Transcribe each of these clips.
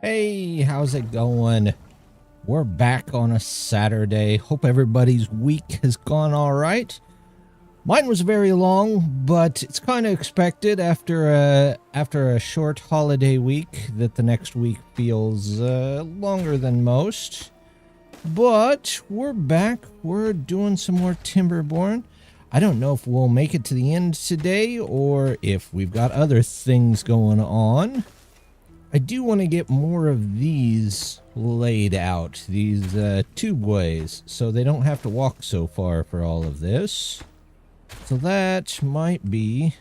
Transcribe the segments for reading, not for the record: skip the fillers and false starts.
Hey, how's it going? We're back on a Saturday. Hope everybody's week has gone all right. Mine was very long, but it's kind of expected after a short holiday week that the next week feels longer than most. But we're back. We're doing some more Timberborn. I don't know if we'll make it to the end today or if we've got other things going on. I do want to get more of these laid out, these tubeways, so they don't have to walk so far for all of this. So that might be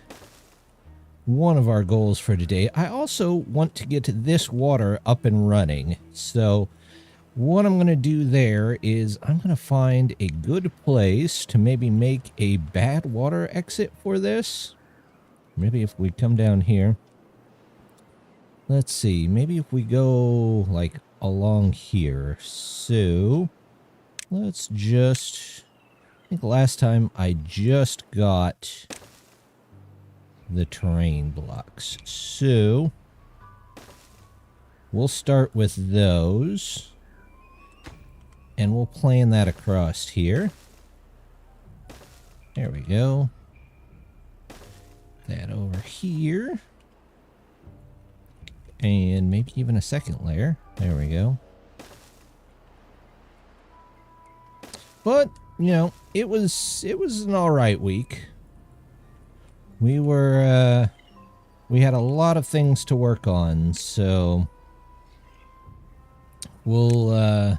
one of our goals for today. I also want to get this water up and running. So what I'm going to do there is I'm going to find a good place to maybe make a bad water exit for this. Maybe if we come down here. Let's see, maybe if we go, like, along here. So, let's just... I think last time I just got the terrain blocks. So, we'll start with those. And we'll plan that across here. There we go. That over here. And maybe even a second layer. There we go. But, you know, it was an alright week. We had a lot of things to work on, so we'll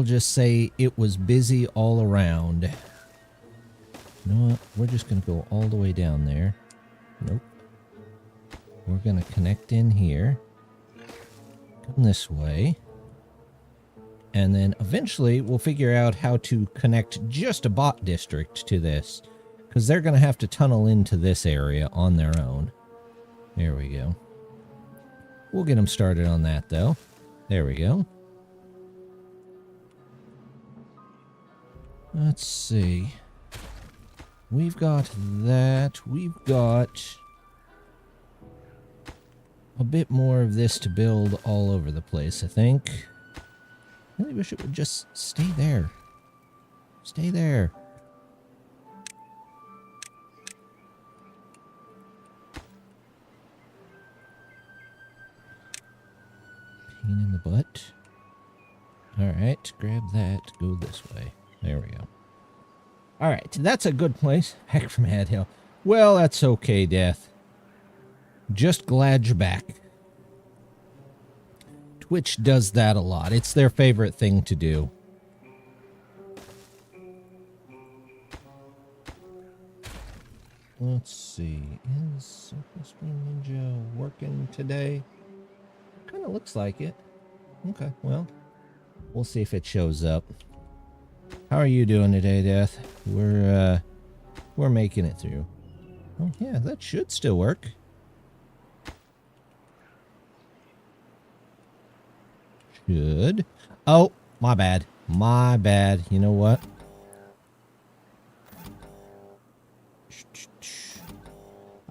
just say it was busy all around. You know what? We're just gonna go all the way down there. Nope. We're going to connect in here, come this way, and then eventually we'll figure out how to connect just a bot district to this, because they're going to have to tunnel into this area on their own. There we go. We'll get them started on that, though. There we go. Let's see. We've got that. We've got a bit more of this to build all over the place, I think. I really wish it would just stay there. Stay there. Pain in the butt. Alright, grab that, go this way. There we go. Alright, that's a good place. Heck from Adhill. Well, that's okay, Death. Just glad you're back. Twitch does that a lot. It's their favorite thing to do. Let's see. Is Stream Ninja working today? Kind of looks like it. Okay, well, we'll see if it shows up. How are you doing today, Death? We're making it through. Oh, yeah, that should still work. Should. Oh, my bad. My bad. You know what?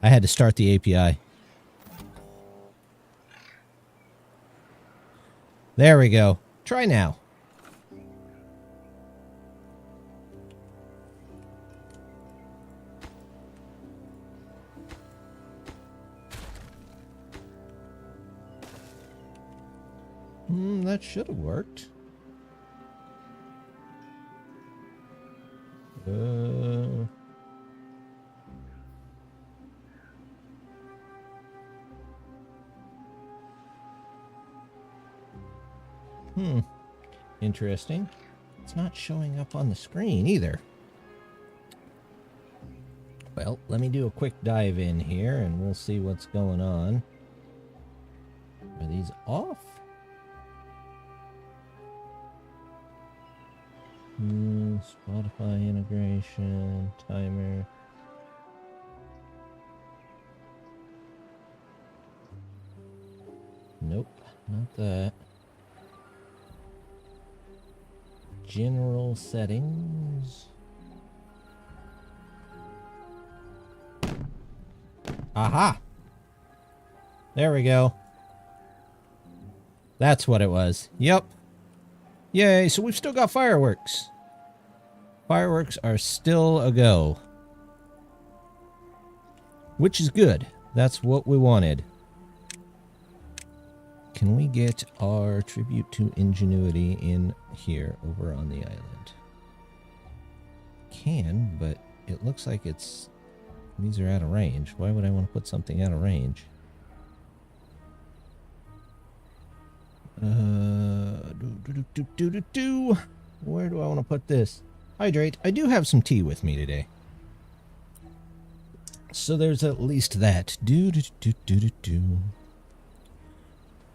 I had to start the API. There we go. Try now. That should have worked. Interesting. It's not showing up on the screen either. Well, let me do a quick dive in here and we'll see what's going on. Are these off? Spotify integration, timer. Nope, not that. General settings. Aha! There we go. That's what it was. Yep. Yay, so we've still got fireworks. Fireworks are still a go. Which is good. That's what we wanted. Can we get our tribute to ingenuity in here over on the island? Can, but it looks like these are out of range. Why would I want to put something out of range? Where do I want to put this? Hydrate. I do have some tea with me today. So there's at least that.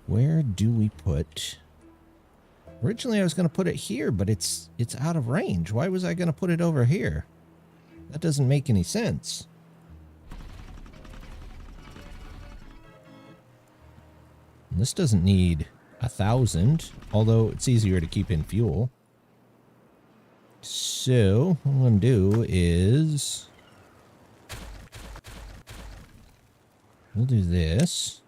Where do we put... Originally I was going to put it here, but it's out of range. Why was I going to put it over here? That doesn't make any sense. And this doesn't need 1,000, although it's easier to keep in fuel. So, what I'm going to do is... We'll do this.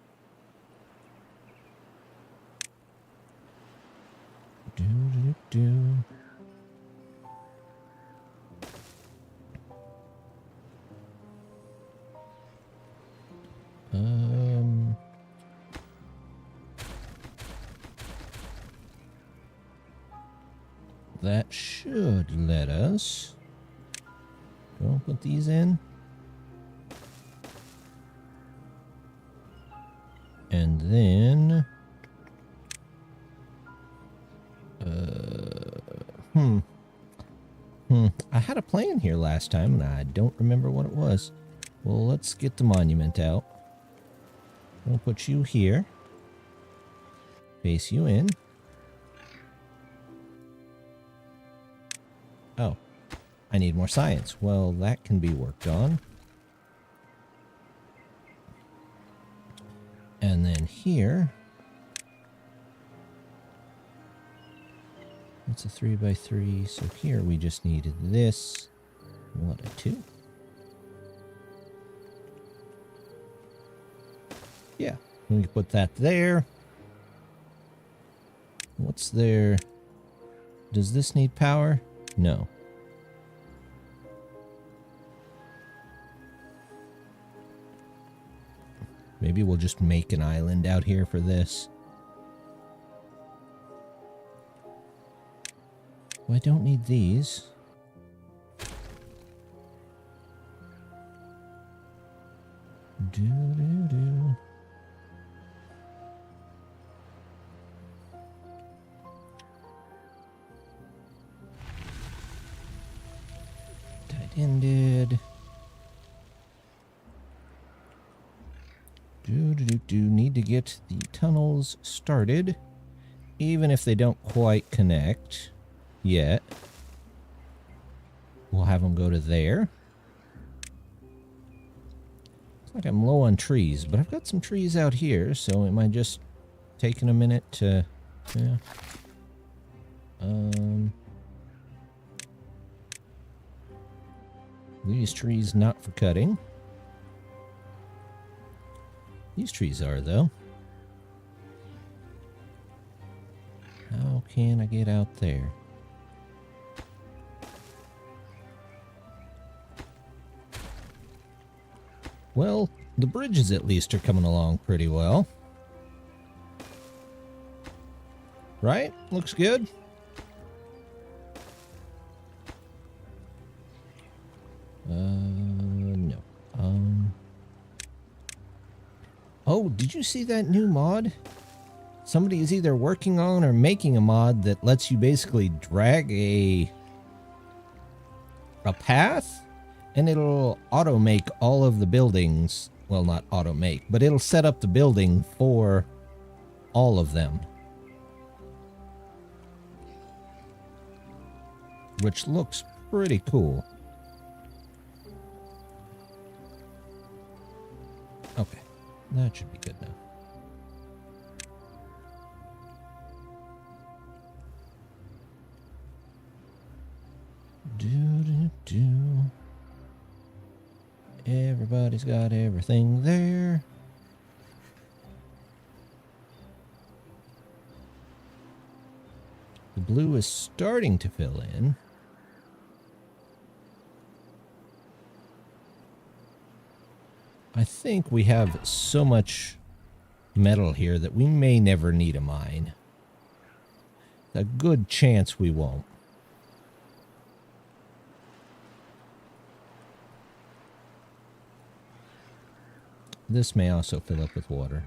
That should let us go put these in. And then I had a plan here last time and I don't remember what it was. Well, let's get the monument out. We'll put you here. Face you in. Oh, I need more science. Well, that can be worked on. And then here, it's a 3x3, so here we just needed this. What, a 2? Yeah, we can put that there. What's there? Does this need power? No. Maybe we'll just make an island out here for this. Well, I don't need these. Tight-ended. Need to get the tunnels started, even if they don't quite connect yet. We'll have them go to there. Looks like I'm low on trees, but I've got some trees out here, so am I just taking a minute to... Yeah. These trees not for cutting. These trees are, though. How can I get out there? Well, the bridges at least are coming along pretty well. Right? Looks good. No. Oh, did you see that new mod? Somebody is either working on or making a mod that lets you basically drag a path, and it'll auto-make all of the buildings. Well, not auto-make, but it'll set up the building for all of them. Which looks pretty cool. Okay, that should be good now. Everybody's got everything there. blue is starting to fill in. I think we have so much metal here that we may never need a mine. A good chance we won't. This may also fill up with water.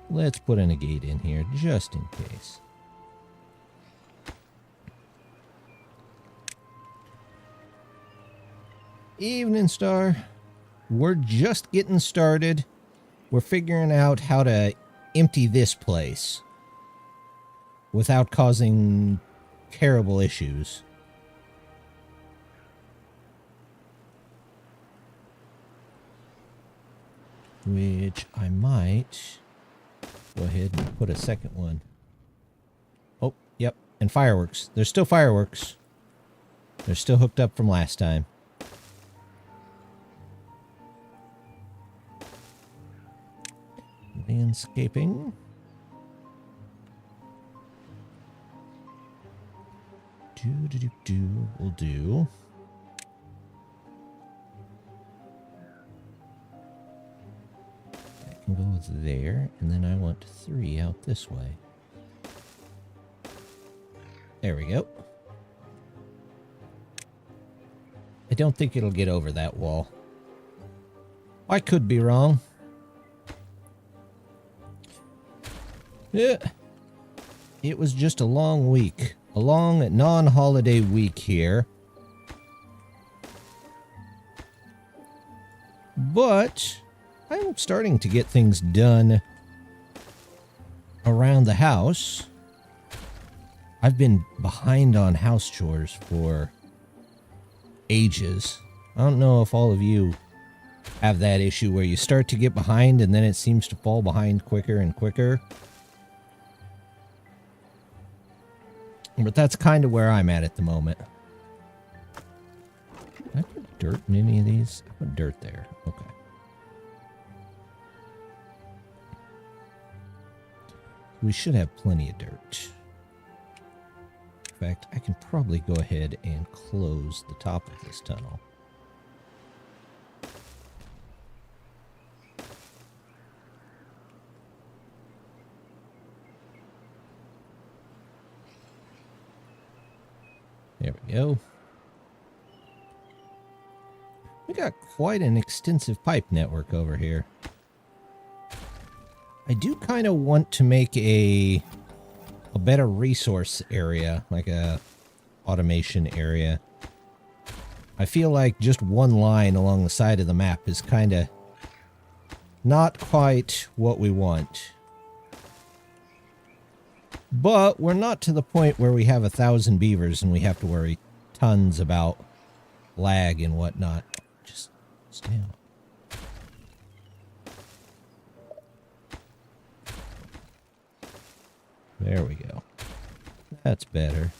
Let's put in a gate in here just in case. Evening Star. We're just getting started. We're figuring out how to empty this place without causing terrible issues. Which I might go ahead and put a second one. Oh, yep. And fireworks. There's still fireworks. They're still hooked up from last time. Landscaping. Will do. That can go there, and then I want 3 out this way. There we go. I don't think it'll get over that wall. I could be wrong. Yeah. It was just a long week. A long non-holiday week here. But I'm starting to get things done around the house. I've been behind on house chores for ages. I don't know if all of you have that issue where you start to get behind and then it seems to fall behind quicker and quicker. But that's kind of where I'm at the moment. Did I put dirt in any of these? I put dirt there. Okay. We should have plenty of dirt. In fact, I can probably go ahead and close the top of this tunnel. There we go. We got quite an extensive pipe network over here. I do kind of want to make a better resource area, like a automation area. I feel like just one line along the side of the map is kind of not quite what we want. But we're not to the point where we have 1,000 beavers and we have to worry tons about lag and whatnot. Just stay on. There we go. That's better.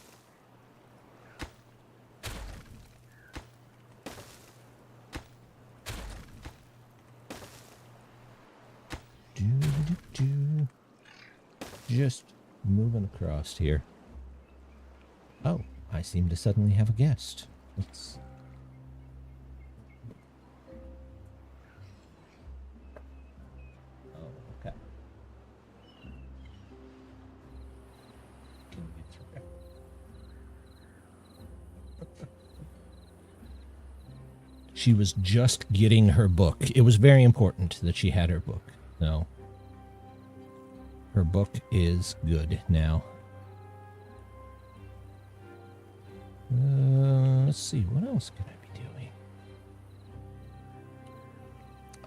Just moving across here. Oh, I seem to suddenly have a guest. Let's... Oh, okay. Can we get through? She was just getting her book. It was very important that she had her book. No. Her book is good now. Let's see, what else can I be doing?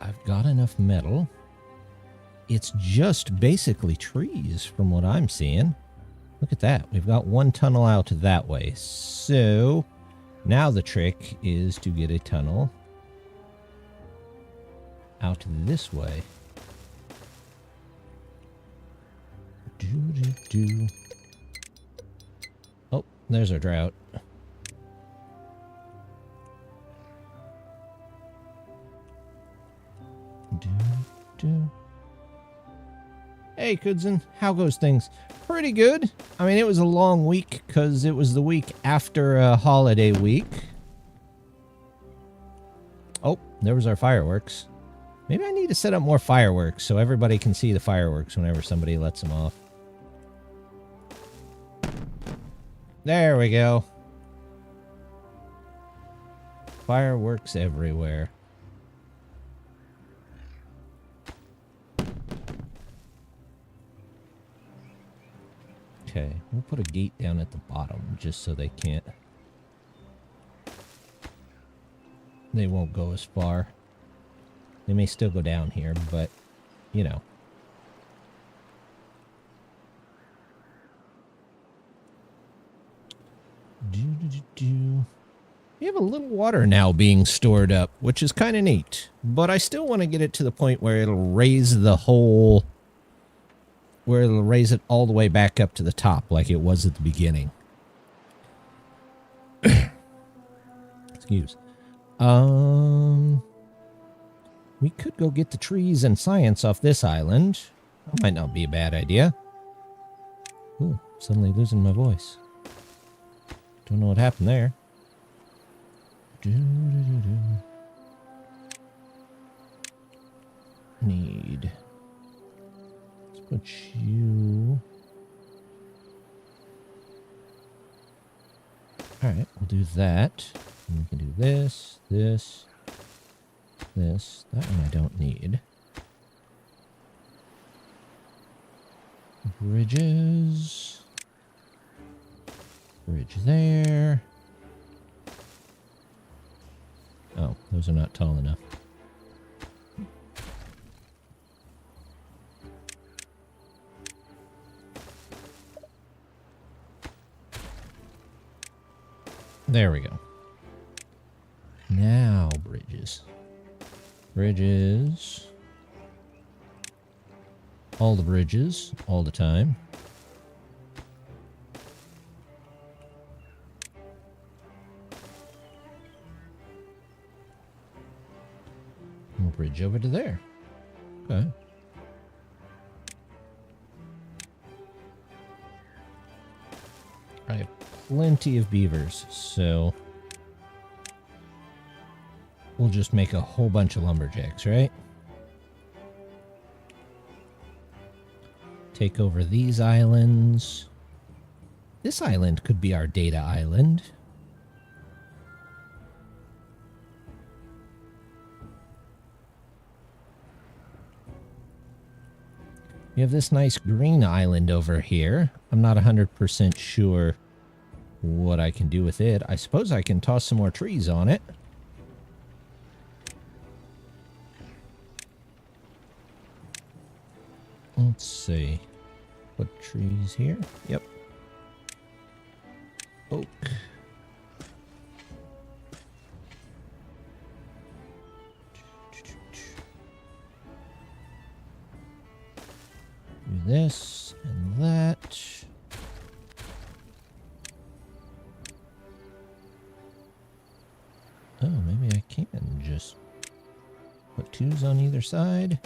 I've got enough metal. It's just basically trees from what I'm seeing. Look at that. We've got one tunnel out that way. So now the trick is to get a tunnel out this way. Oh, there's our drought. Hey, Kudzen, how goes things? Pretty good. I mean, it was a long week because it was the week after a holiday week. Oh, there was our fireworks. Maybe I need to set up more fireworks so everybody can see the fireworks whenever somebody lets them off. There we go. Fireworks everywhere. Okay, we'll put a gate down at the bottom just so they can't. They won't go as far. They may still go down here, but, you know. We have a little water now being stored up, which is kind of neat. But I still want to get it to the point where it'll raise the whole... where it'll raise it all the way back up to the top like it was at the beginning. Excuse. We could go get the trees and science off this island. That might not be a bad idea. Ooh, suddenly losing my voice. Don't know what happened there. Need. Let's put you. Alright, we'll do that. And we can do this, this, this. That one I don't need. Bridges. Bridge there. Oh, those are not tall enough. There we go. Now, bridges. Bridges. All the bridges, all the time. We'll bridge over to there. Okay. I have plenty of beavers, so we'll just make a whole bunch of lumberjacks, right? Take over these islands. This island could be our data island. We have this nice green island over here. I'm not 100% sure what I can do with it. I suppose I can toss some more trees on it. Let's see. Put trees here. Yep. Oak. Do this and that. Oh, maybe I can just put twos on either side.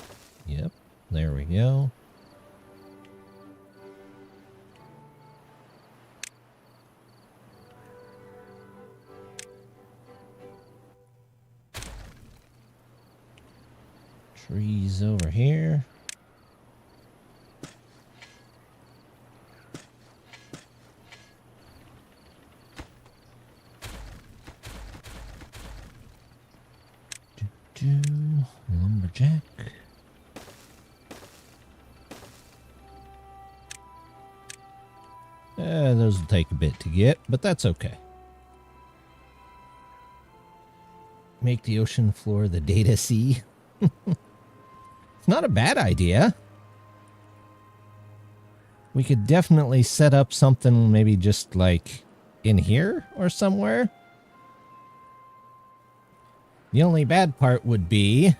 Yep. There we go. Trees over here. Lumberjack. Those will take a bit to get, but that's okay. Make the ocean floor the data sea. It's not a bad idea. We could definitely set up something maybe just like in here or somewhere. The only bad part would be...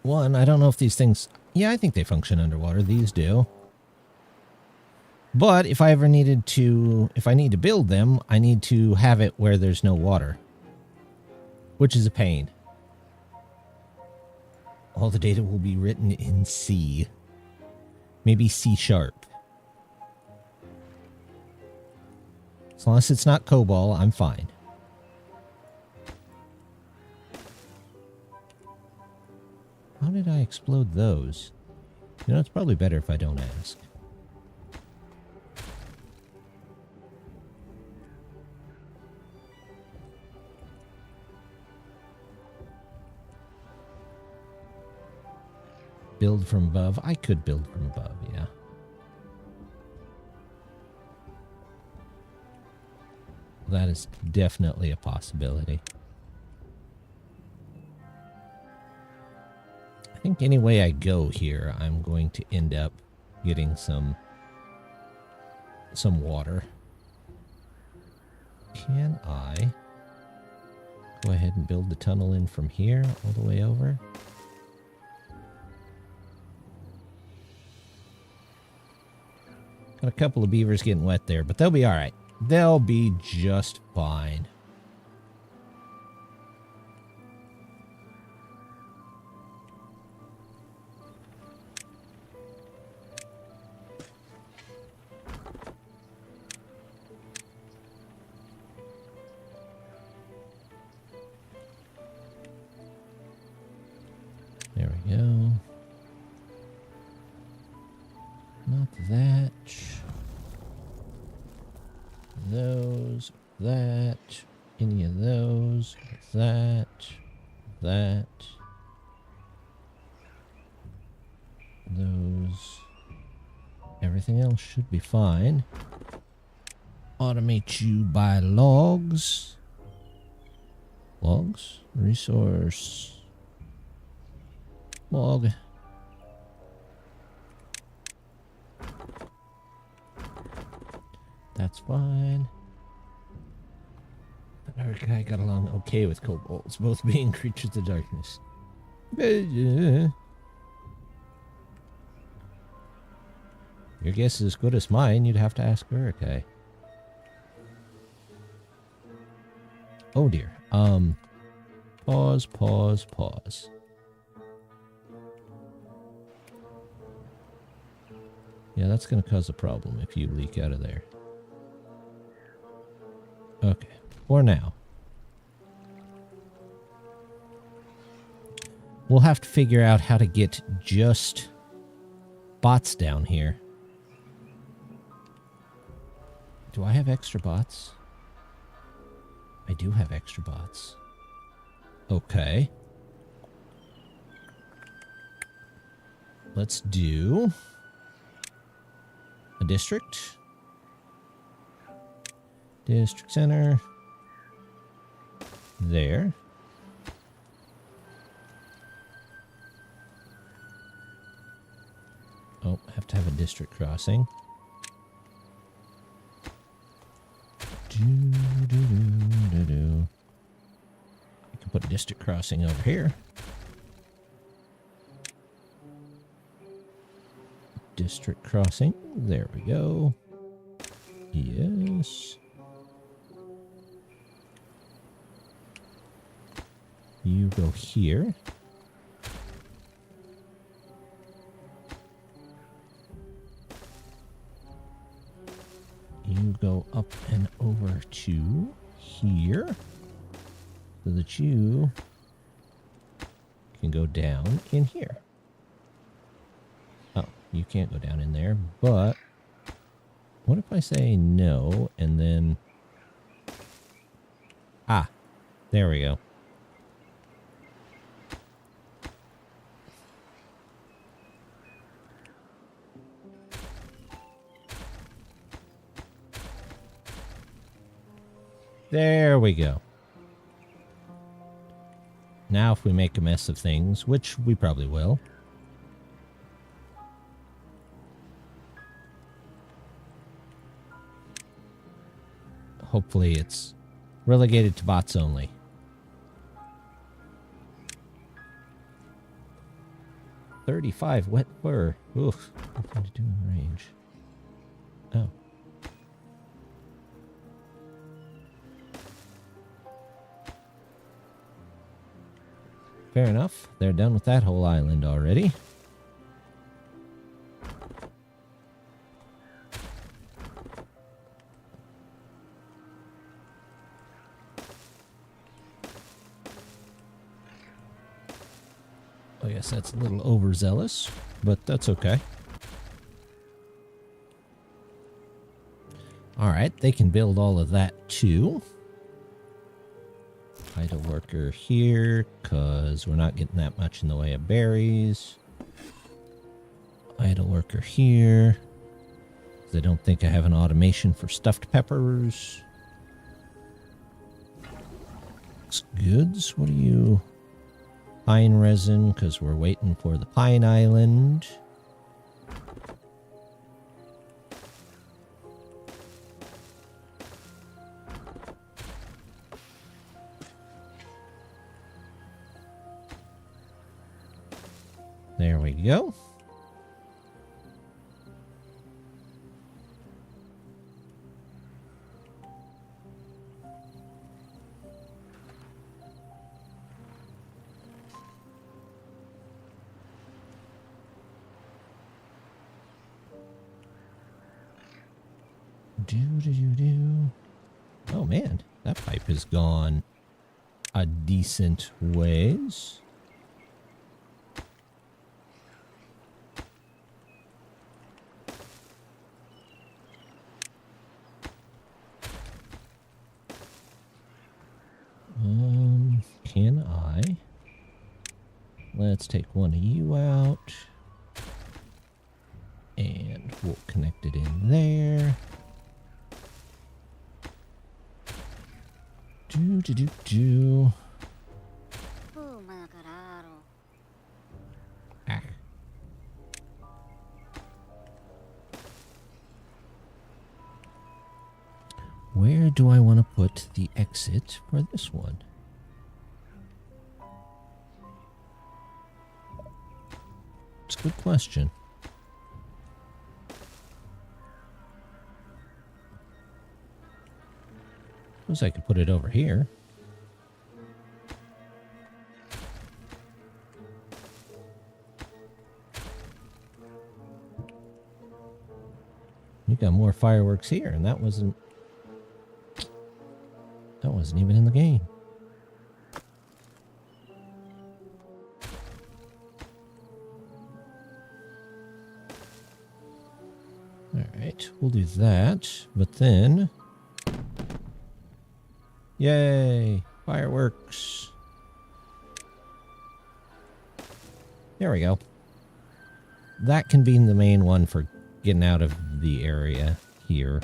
one, I don't know if these things... yeah, I think they function underwater. These do. But if I ever needed to... if I need to build them, I need to have it where there's no water. Which is a pain. All the data will be written in C. Maybe C#. As long as it's not COBOL, I'm fine. How did I explode those? You know, it's probably better if I don't ask. Build from above. I could build from above, yeah. That is definitely a possibility. I think any way I go here, I'm going to end up getting some water. Can I go ahead and build the tunnel in from here all the way over? Got a couple of beavers getting wet there, but they'll be all right. They'll be just fine. There we go. Not that. Those. That. Any of those. That. That. Those. Everything else should be fine. Automate you by logs. Logs? Resource. Log. That's fine. Our guy got along okay with kobolds, both being creatures of darkness. Your guess is as good as mine. You'd have to ask Urukai. Oh dear. Pause. Yeah, that's going to cause a problem if you leak out of there. Okay, for now. We'll have to figure out how to get just bots down here. Do I have extra bots? I do have extra bots. Okay. Let's do a district. District center. There. Oh, I have to have a district crossing. I can put a district crossing over here. District crossing. There we go. Yes. You go here. You go up and over to here. So that you can go down in here. Oh, you can't go down in there, but what if I say no and then... Ah, there we go. There we go. Now if we make a mess of things, which we probably will. Hopefully it's relegated to bots only. $35 wet fur. Oof. Nothing to do in range. Oh. fair enough. They're done with that whole island already. I guess that's a little overzealous, but that's okay. Alright, they can build all of that too. Idle worker here, because we're not getting that much in the way of berries. Idle worker here. I don't think I have an automation for stuffed peppers. Goods, what are you? Pine resin, because we're waiting for the Pine Island. There we go. Oh man, that pipe has gone a decent ways. Can I? Let's take one of you out. And we'll connect it in there. Ah. Where do I want to put the exit for this one? It's a good question. Suppose I could put it over here. You got more fireworks here, and that wasn't even in the game. Alright, we'll do that, but then... Yay! Fireworks! There we go. That can be the main one for getting out of the area here.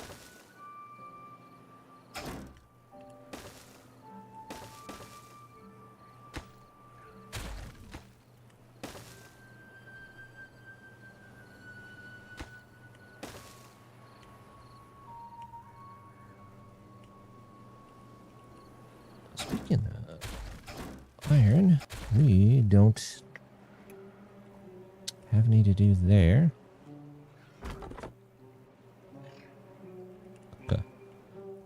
Speaking of iron, we don't have any to do there. Okay.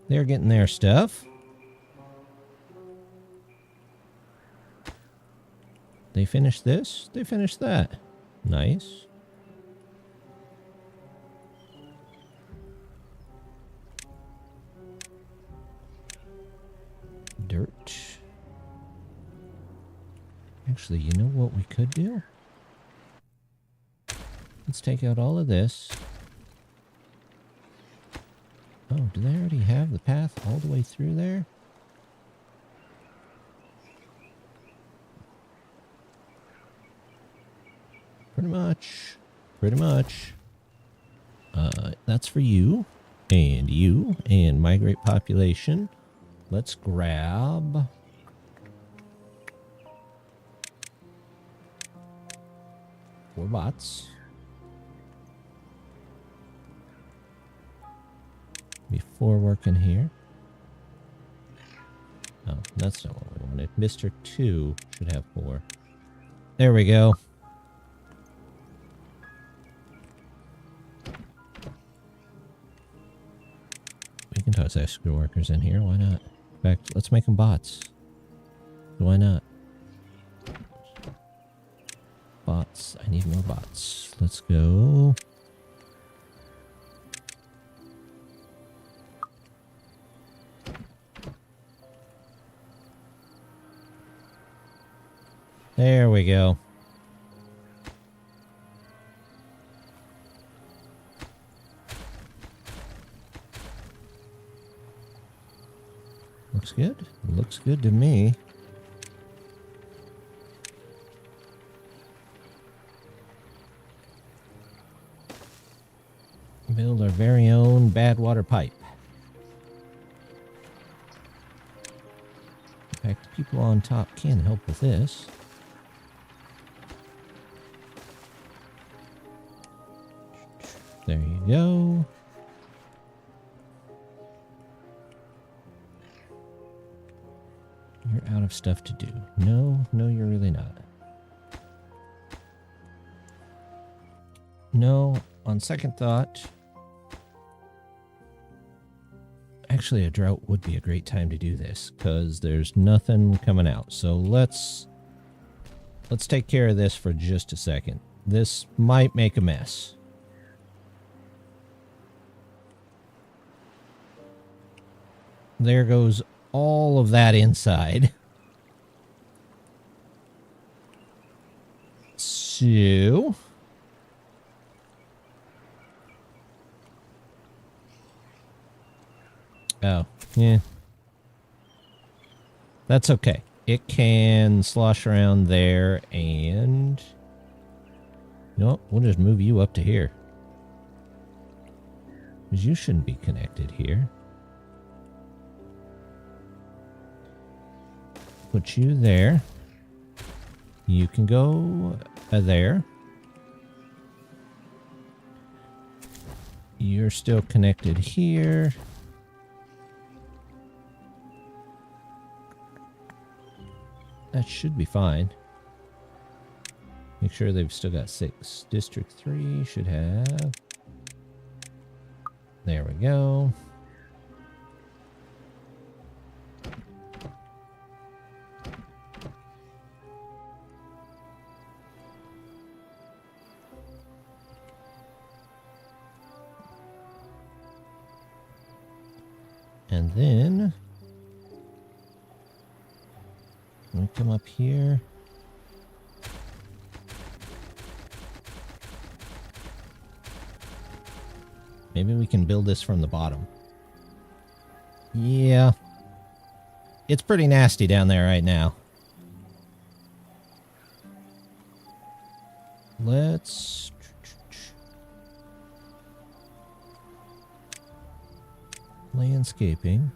They're getting their stuff. They finished this, they finished that. Nice. Dirt. Actually, you know what we could do? Let's take out all of this. Oh, do they already have the path all the way through there? Pretty much. Pretty much. That's for you. And migrate population. Let's grab... 4 bots. Before working here. Oh, that's not what we wanted. Mr. 2 should have 4. There we go. We can toss extra workers in here. Why not? In fact, let's make them bots. Why not? Bots. I need more bots. Let's go. There we go. Looks good. Looks good to me. Build our very own bad water pipe. In fact, the people on top can help with this. There you go. You're out of stuff to do. No, you're really not. No, on second thought, actually a drought would be a great time to do this because there's nothing coming out. So let's take care of this for just a second. This might make a mess. There goes all of that inside. So oh, yeah. That's okay. It can slosh around there and... No, we'll just move you up to here. Because you shouldn't be connected here. Put you there. You can go there. You're still connected here. That should be fine. Make sure they've still got 6. District 3 should have. There we go. And then we come up here. Maybe we can build this from the bottom. Yeah. It's pretty nasty down there right now. Let's... landscaping.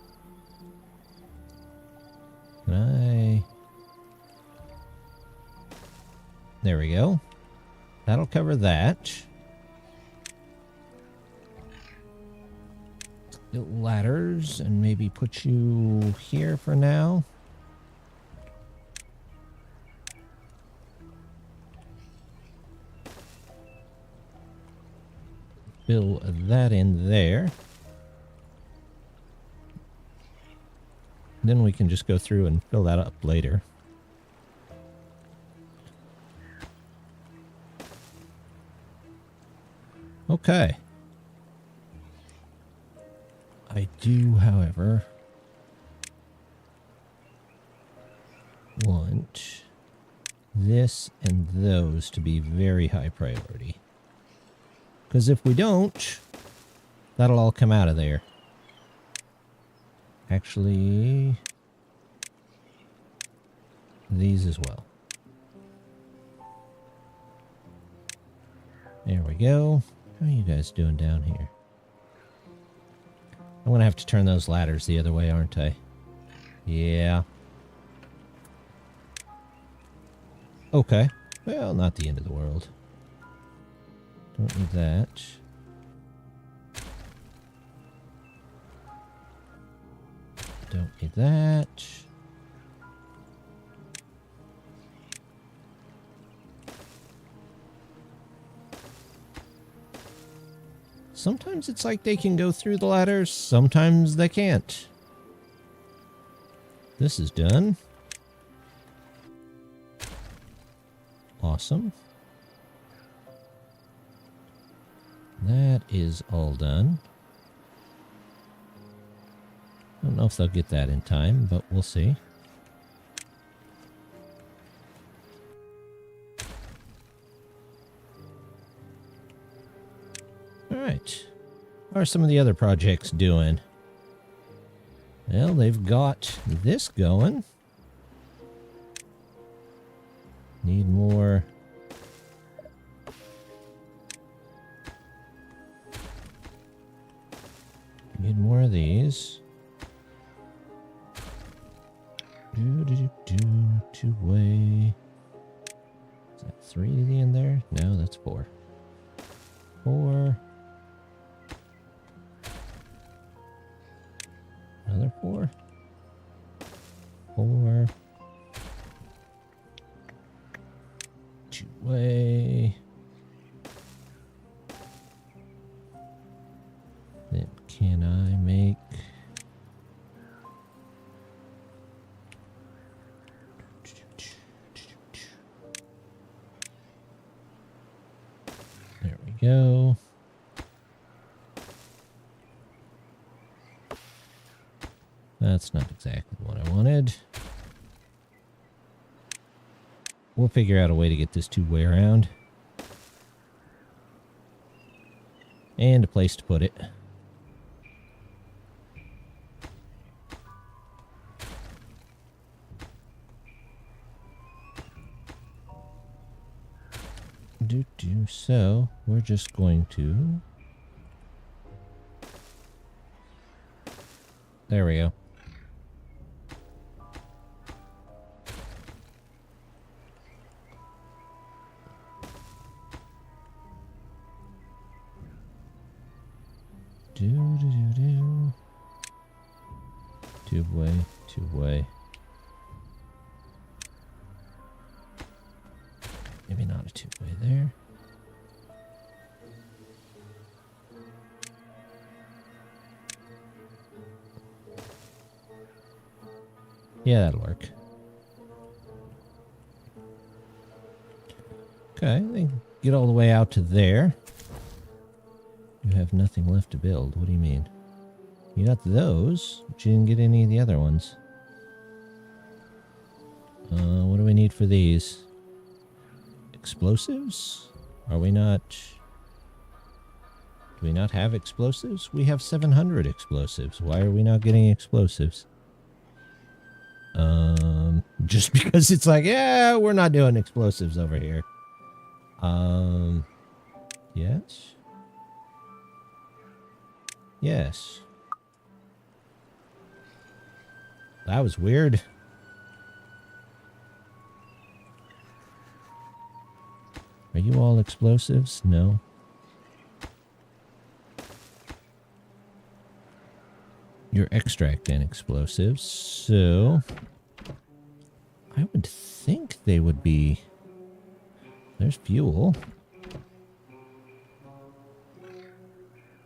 There we go. That'll cover that. Build ladders and maybe put you here for now. Build that in there. Then we can just go through and fill that up later. Okay. I do, however, want this and those to be very high priority. Because if we don't, that'll all come out of there. Actually, these as well. There we go. How are you guys doing down here? I'm going to have to turn those ladders the other way, aren't I? Yeah. Okay. Well, not the end of the world. Don't need that. Don't need that. Sometimes it's like they can go through the ladders, sometimes they can't. This is done. Awesome. That is all done. I don't know if they'll get that in time, but we'll see. Alright. How are some of the other projects doing? Well, they've got this going. Need more. Need more of these. Two-way. Is that 3 in there? No, that's 4. 4. Another 4. 4. Two-way. Then can I make... There we go. That's not exactly what I wanted. We'll figure out a way to get this two-way around. And a place to put it. So, we're just going to... There we go. Two-way, two-way. Maybe not a two-way there. Yeah, that'll work. Okay, they can get all the way out to there. You have nothing left to build. What do you mean? You got those, but you didn't get any of the other ones. What do we need for these? Explosives? Are we not... Do we not have explosives? We have 700 explosives. Why are we not getting explosives? Just because it's like, yeah, we're not doing explosives over here. Yes. Yes. That was weird. Are you all explosives? No. You're extract and explosives, so... I would think they would be... There's fuel.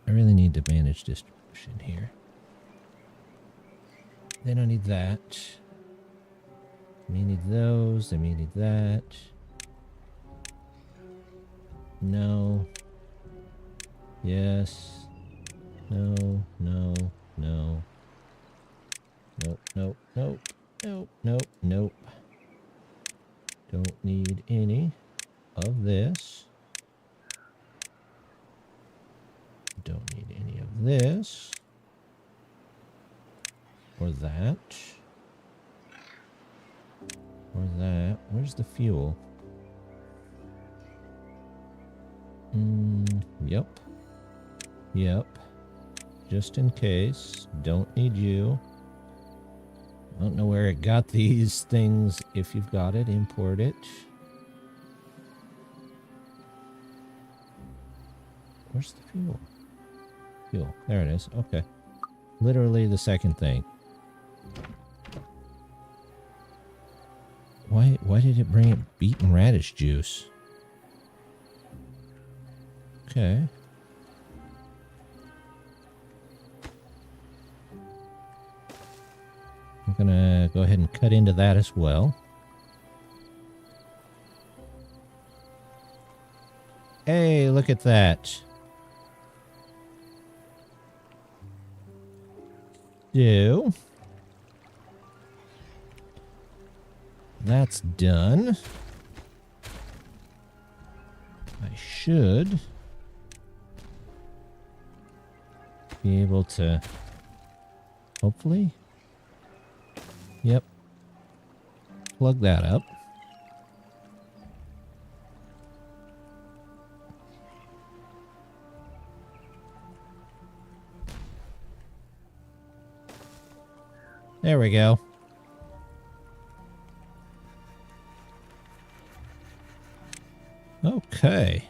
I really need to manage distribution here. They don't need that. They may need those. They may need that. No. Yes. No. No. No. Nope. Nope. Nope. Nope. Nope. Nope. Don't need any of this. Don't need any of this. Or that. Or that. Where's the fuel? Yep. Yep. Just in case. Don't need you. I don't know where it got these things. If you've got it, import it. Where's the fuel? Fuel. There it is. Okay. Literally the second thing. Why did it bring it beaten radish juice? Okay. I'm gonna go ahead and cut into that as well. Hey, look at that. do. That's done. I should be able to, hopefully. Yep. Plug that up. There we go. Okay.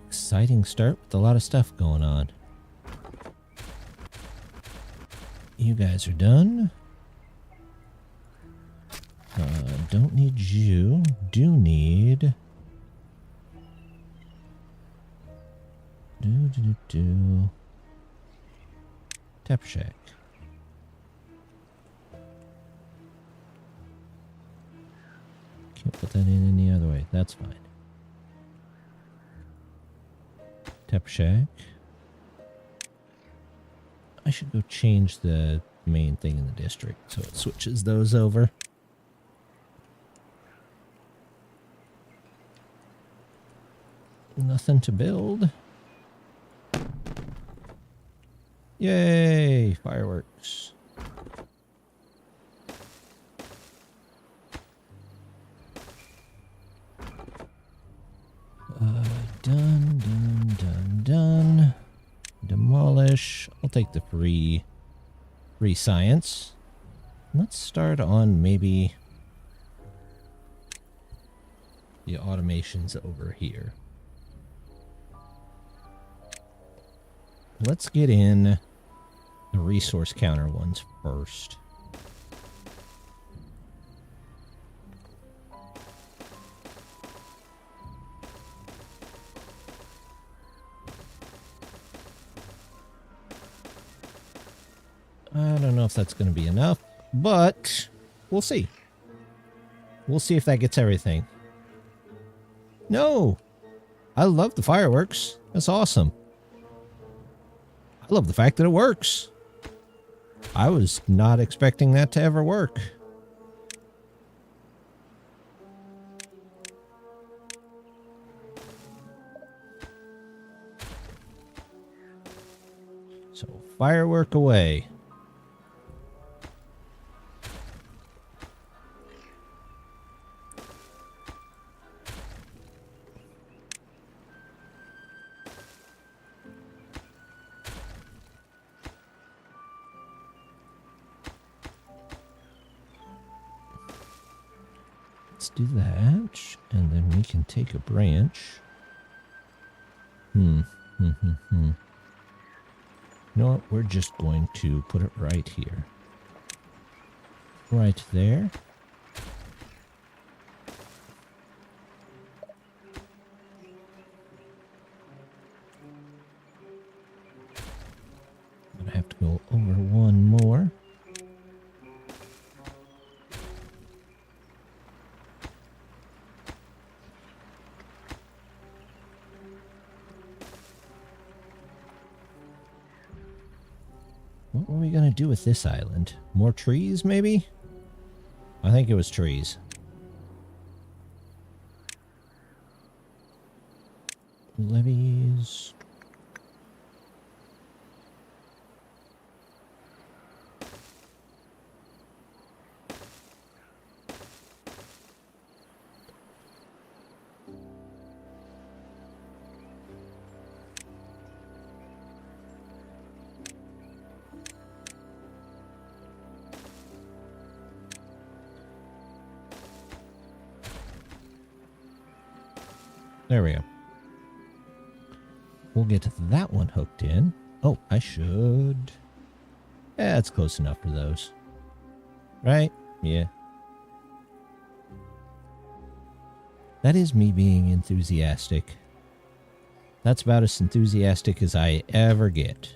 Exciting start with a lot of stuff going on. You guys are done. Don't need you. Do need... Tap shack. Can't put that in any other way. That's fine. Tap shack. I should go change the main thing in the district so it switches those over. Nothing to build. Yay! Fireworks. Done. Demolish. I'll take the free science. Let's start on maybe the automations over here. Let's get in the resource counter ones first. I don't know if that's going to be enough, but we'll see. We'll see if that gets everything. No! I love the fireworks. That's awesome. I love the fact that it works. I was not expecting that to ever work. So, firework away. Let's do that, and then we can take a branch. You know what? We're just going to put it right here. Right there. I'm gonna have to go over one more. What were we gonna do with this island? More trees, maybe? I think it was trees. Levees. There we go. We'll get that one hooked in. Oh, I should. Yeah, it's close enough for those. Right? Yeah. That is me being enthusiastic. That's about as enthusiastic as I ever get.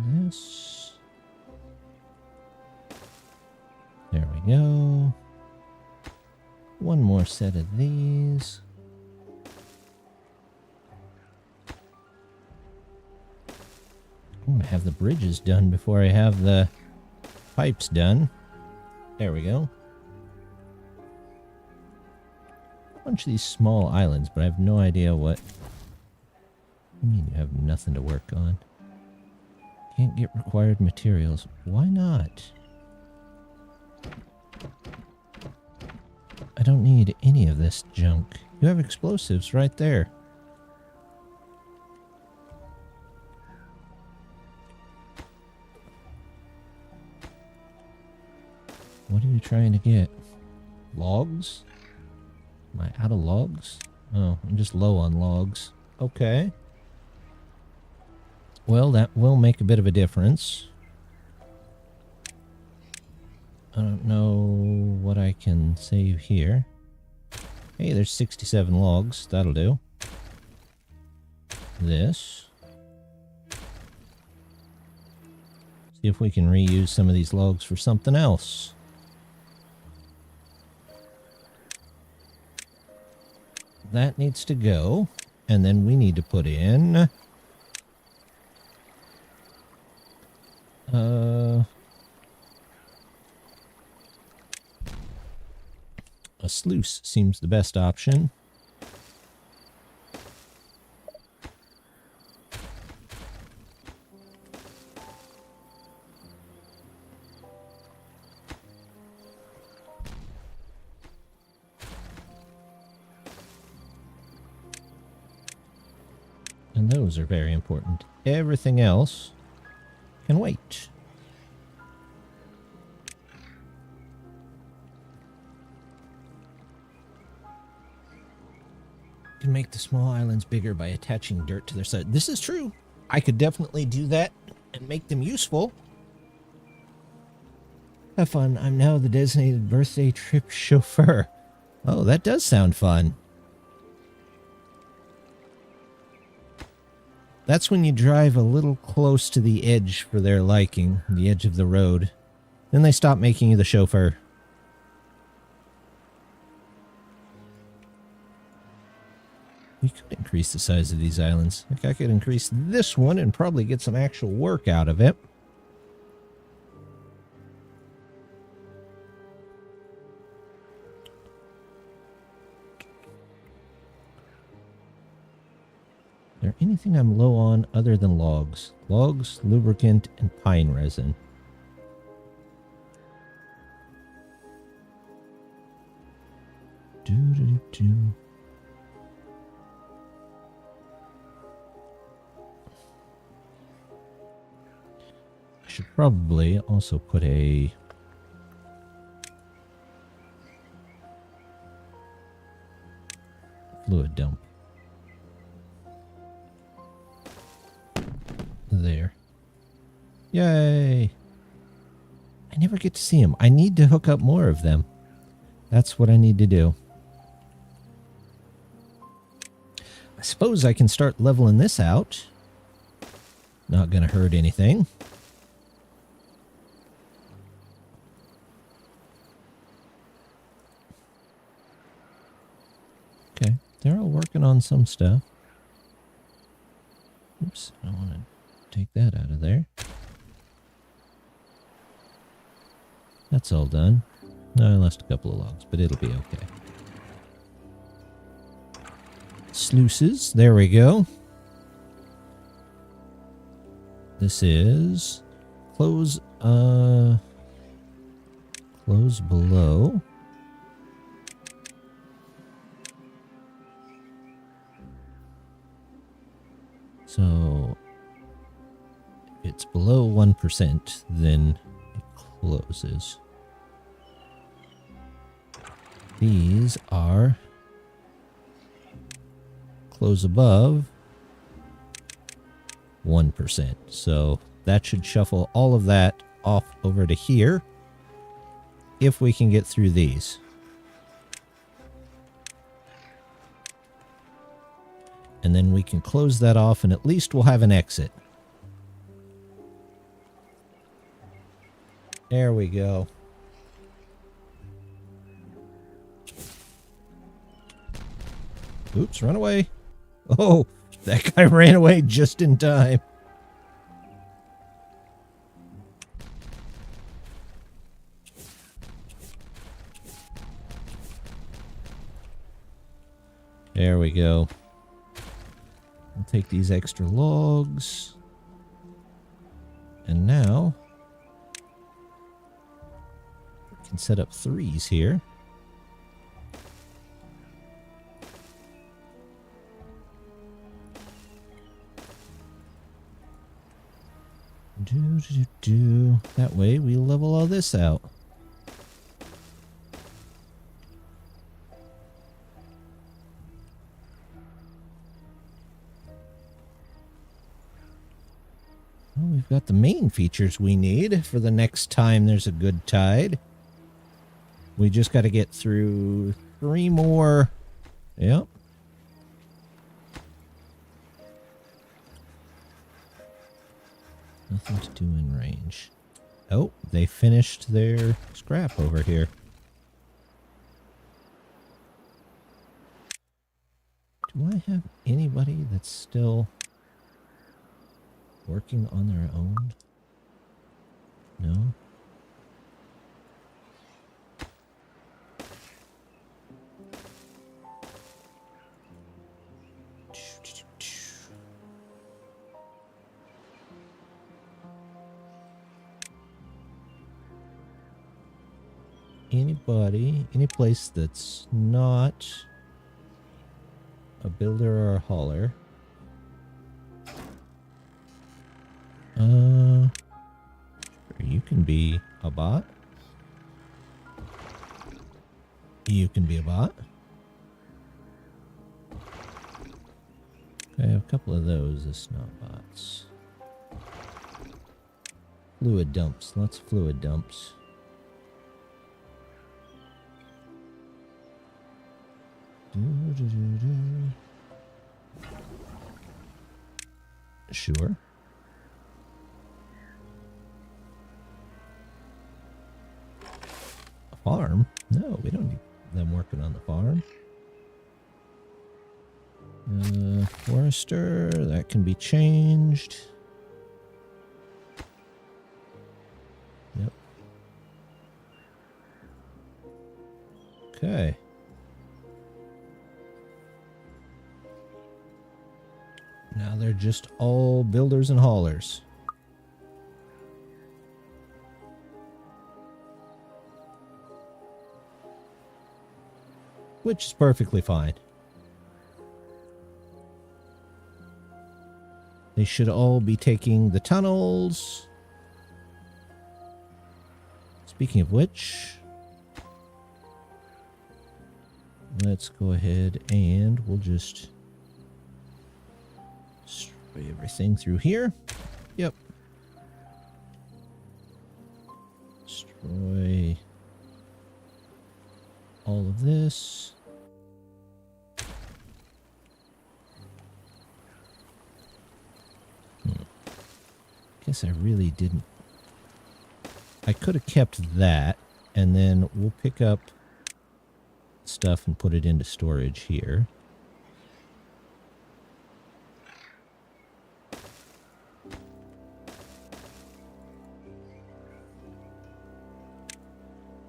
This. There we go. One more set of these. I'm gonna have the bridges done before I have the pipes done. There we go. A bunch of these small islands, but I have no idea what... I mean, you have nothing to work on. Can't get required materials. Why not? I don't need any of this junk. You have explosives right there. What are you trying to get? Logs? Am I out of logs? Oh, I'm just low on logs. Okay. Well, that will make a bit of a difference. I don't know what I can save here. Hey, there's 67 logs. That'll do. This. See if we can reuse some of these logs for something else. That needs to go. And then we need to put in... a sluice seems the best option. And those are very important. Everything else can wait. Can make the small islands bigger by attaching dirt to their side. This is true. I could definitely do that and make them useful. Have fun. I'm now the designated birthday trip chauffeur. Oh, that does sound fun. That's when you drive a little close to the edge for their liking, the edge of the road. Then they stop making you the chauffeur. We could increase the size of these islands. I think I could increase this one and probably get some actual work out of it. Is there anything I'm low on other than logs? Logs, lubricant, and pine resin. Do-do-do-do. Should probably also put a fluid dump there. Yay! I never get to see them. I need to hook up more of them. That's what I need to do. I suppose I can start leveling this out. Not gonna hurt anything. Okay, they're all working on some stuff. Oops, I don't want to take that out of there. That's all done. No, I lost a couple of logs, but it'll be okay. Sluices, there we go. This is close below. So if it's below 1%, then it closes. These are close above 1%. So that should shuffle all of that off over to here if we can get through these. And then we can close that off and at least we'll have an exit. There we go. Oops, run away. Oh, that guy ran away just in time. There we go. I'll take these extra logs. And now we can set up 3s here. That way we level all this out. Well, we've got the main features we need for the next time there's a good tide. We just got to get through 3 more. Yep. Nothing to do in range. Oh, they finished their scrap over here. Do I have anybody that's still working on their own? No? Anybody, any place that's not a builder or a hauler. You can be a bot. You can be a bot. I have a couple of those as not bots. Fluid dumps. Lots of fluid dumps. Sure. A farm? No, we don't need them working on the farm. Forester, that can be changed. Yep. Okay. Now they're just all builders and haulers. Which is perfectly fine. They should all be taking the tunnels. Speaking of which, let's go ahead and we'll just destroy everything through here. Yep. Destroy all of this. Guess I really didn't. I could have kept that, and then we'll pick up stuff and put it into storage here.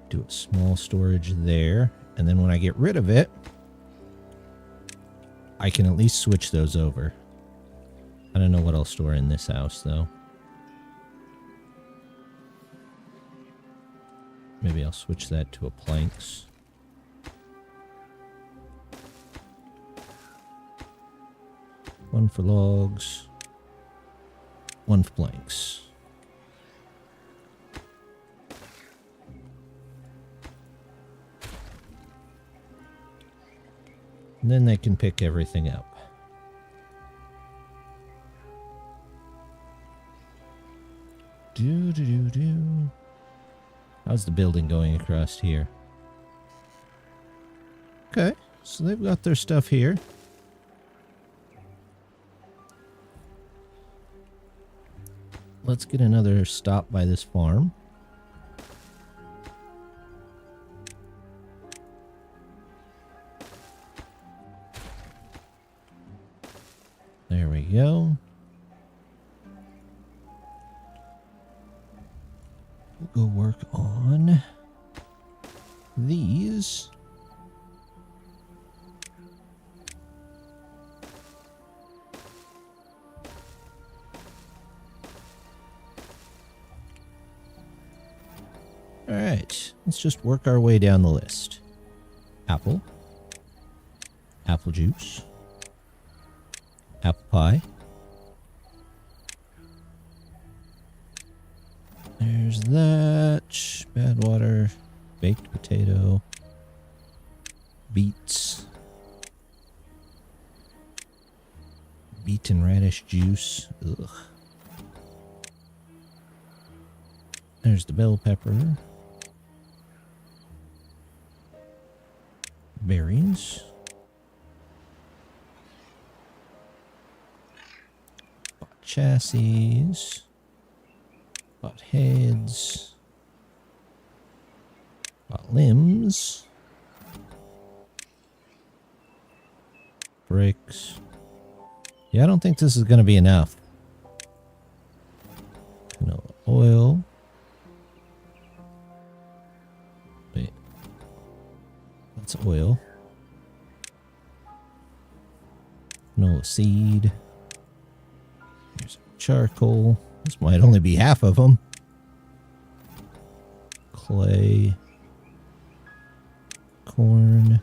Do a small storage there, and then when I get rid of it, I can at least switch those over. I don't know what I'll store in this house, though. Maybe I'll switch that to a planks. One for logs. One for planks. And then they can pick everything up. Do. How's the building going across here? Okay, so they've got their stuff here. Let's get another stop by this farm. There we go. We'll go work on these. All right, let's just work our way down the list. Apple. Apple juice. Apple pie. There's that. Bad water. Baked potato. Beets. Beet and radish juice. Ugh. There's the bell pepper. Berries. Bought chassis. Bought heads. Bought limbs. Bricks. Yeah, I don't think this is going to be enough. Canola oil. Wait. That's oil. Canola seed. Here's charcoal. This might only be half of them. Clay. Corn.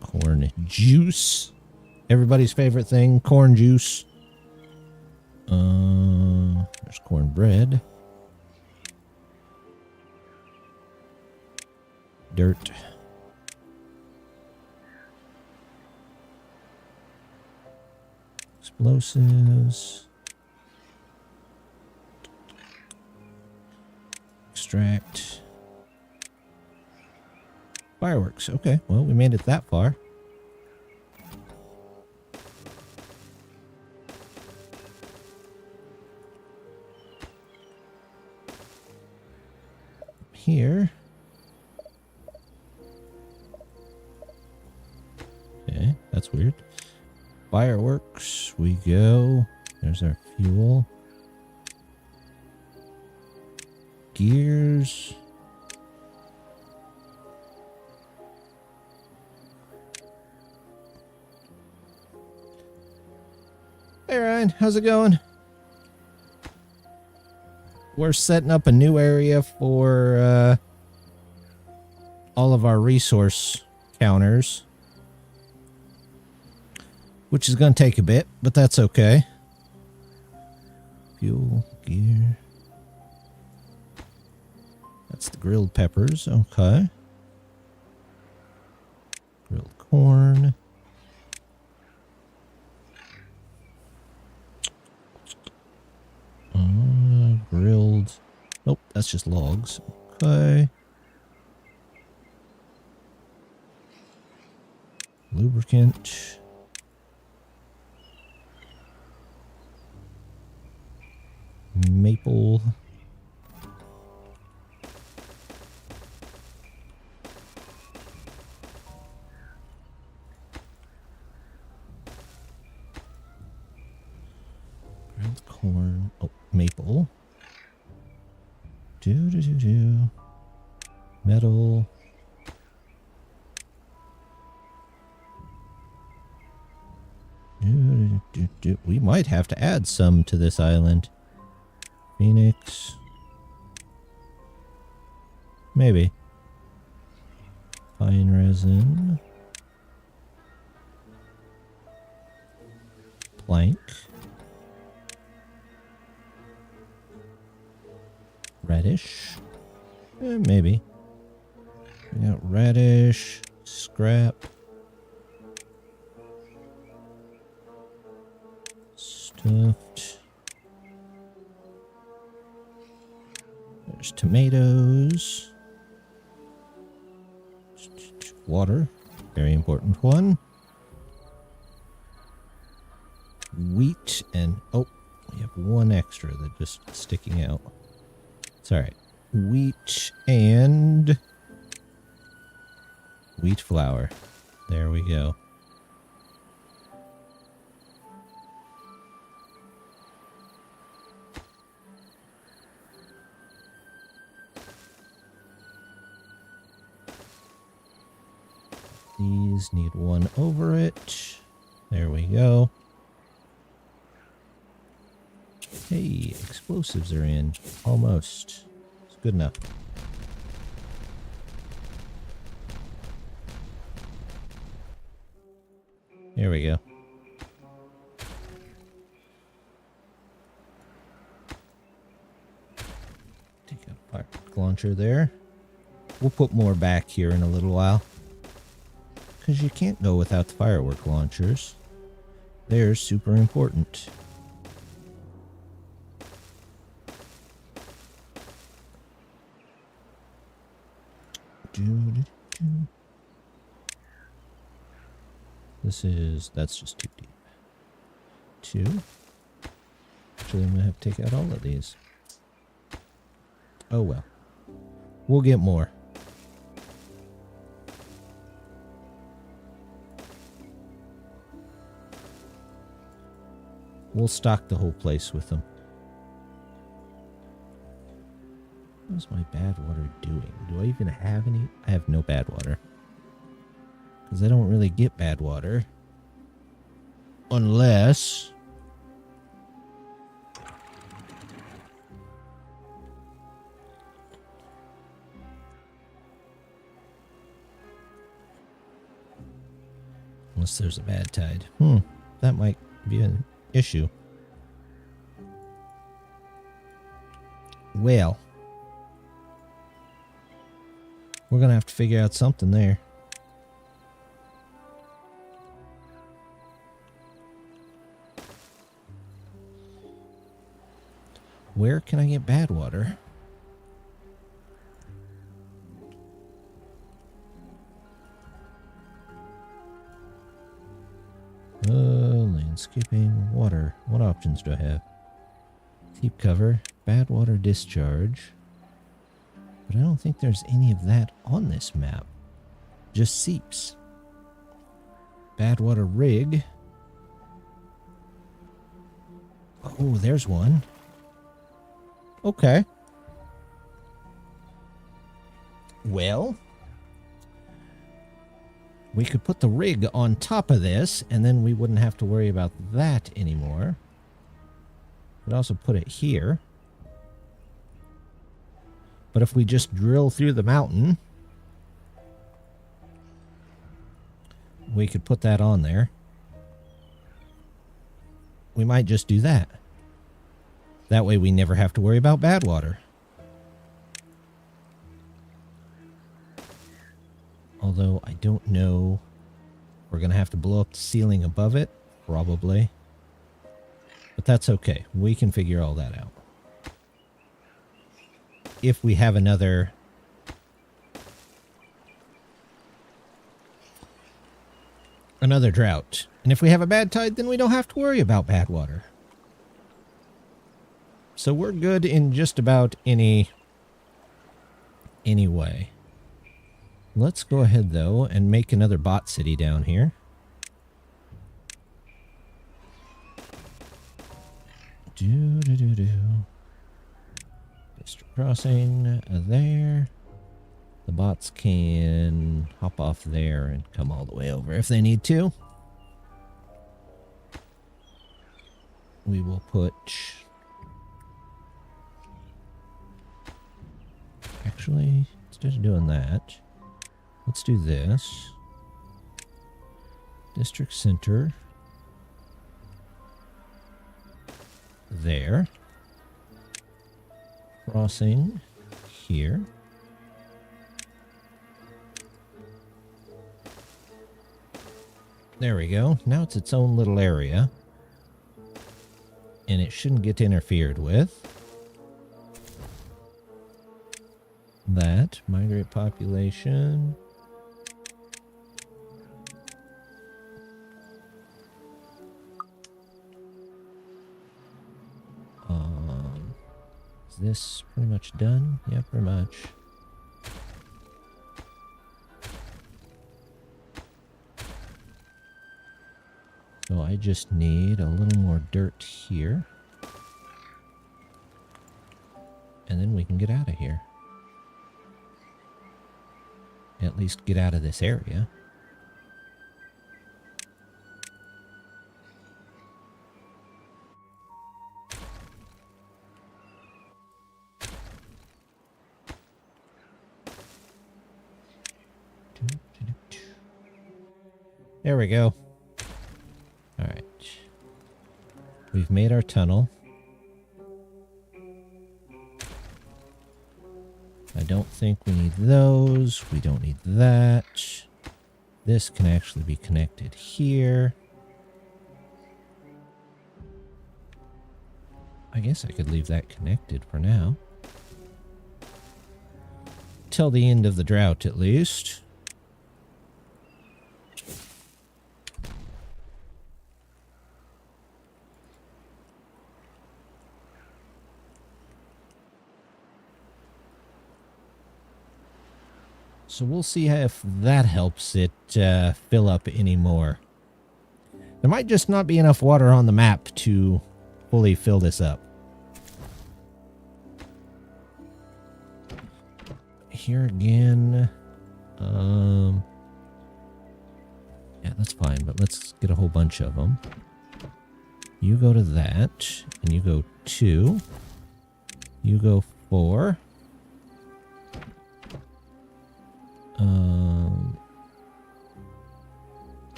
Corn juice. Everybody's favorite thing, corn juice. There's cornbread. Dirt. Explosives. Extract. Fireworks. Okay, well, we made it that far. Here. Okay, that's weird. Fireworks, we go. There's our fuel. Gears. Hey Ryan, how's it going? We're setting up a new area for all of our resource counters. Which is going to take a bit, but that's okay. Fuel, gear. That's the grilled peppers, okay. Grilled corn. Grilled. Nope, that's just logs. Okay. Lubricant. Maple. Grilled corn. Oh, maple. Do. Metal. Do. We might have to add some to this island. Phoenix. Maybe. Pine resin. Plank. Radish. Maybe. We got radish. Scrap. Stuffed. There's tomatoes. Water. Very important one. Wheat and... oh, we have one extra that's just sticking out. It's alright. Wheat and... wheat flour. There we go. These need one over it. There we go. Hey, explosives are in. Almost. It's good enough. There we go. Take a fire launcher there. We'll put more back here in a little while. Because you can't go without the firework launchers. They're super important. That's just too deep. 2. Actually, I'm going to have to take out all of these. Oh well. We'll get more. We'll stock the whole place with them. What's my bad water doing? Do I even have any? I have no bad water. Because I don't really get bad water. Unless... unless there's a bad tide. That might be an issue. Well, we're gonna have to figure out something there. Where can I get bad water? Landscaping, water. What options do I have? Deep cover, bad water discharge. But I don't think there's any of that on this map. Just seeps. Bad water rig. Oh, there's one. Okay. Well, we could put the rig on top of this, and then we wouldn't have to worry about that anymore. We'd also put it here. But if we just drill through the mountain, we could put that on there. We might just do that. That way we never have to worry about bad water. Although I don't know. We're going to have to blow up the ceiling above it. Probably. But that's okay. We can figure all that out. If we have another... drought. And if we have a bad tide, then we don't have to worry about bad water. So we're good in just about any way. Let's go ahead, though, and make another bot city down here. District crossing there. The bots can hop off there and come all the way over if they need to. We will put... Actually, instead of doing that, let's do this. District center. There. Crossing here. There we go. Now it's its own little area. And it shouldn't get interfered with. That. Migrate population. Is this pretty much done? Yeah, pretty much. So I just need a little more dirt here. And then we can get out of here. At least get out of this area. There we go. Alright. We've made our tunnel. I don't think we need those. We don't need that. This can actually be connected here. I guess I could leave that connected for now. Till the end of the drought, at least. So we'll see if that helps it fill up anymore. There might just not be enough water on the map to fully fill this up. Here again. Yeah, that's fine, but let's get a whole bunch of them. You go to that, and you go 2. You go 4.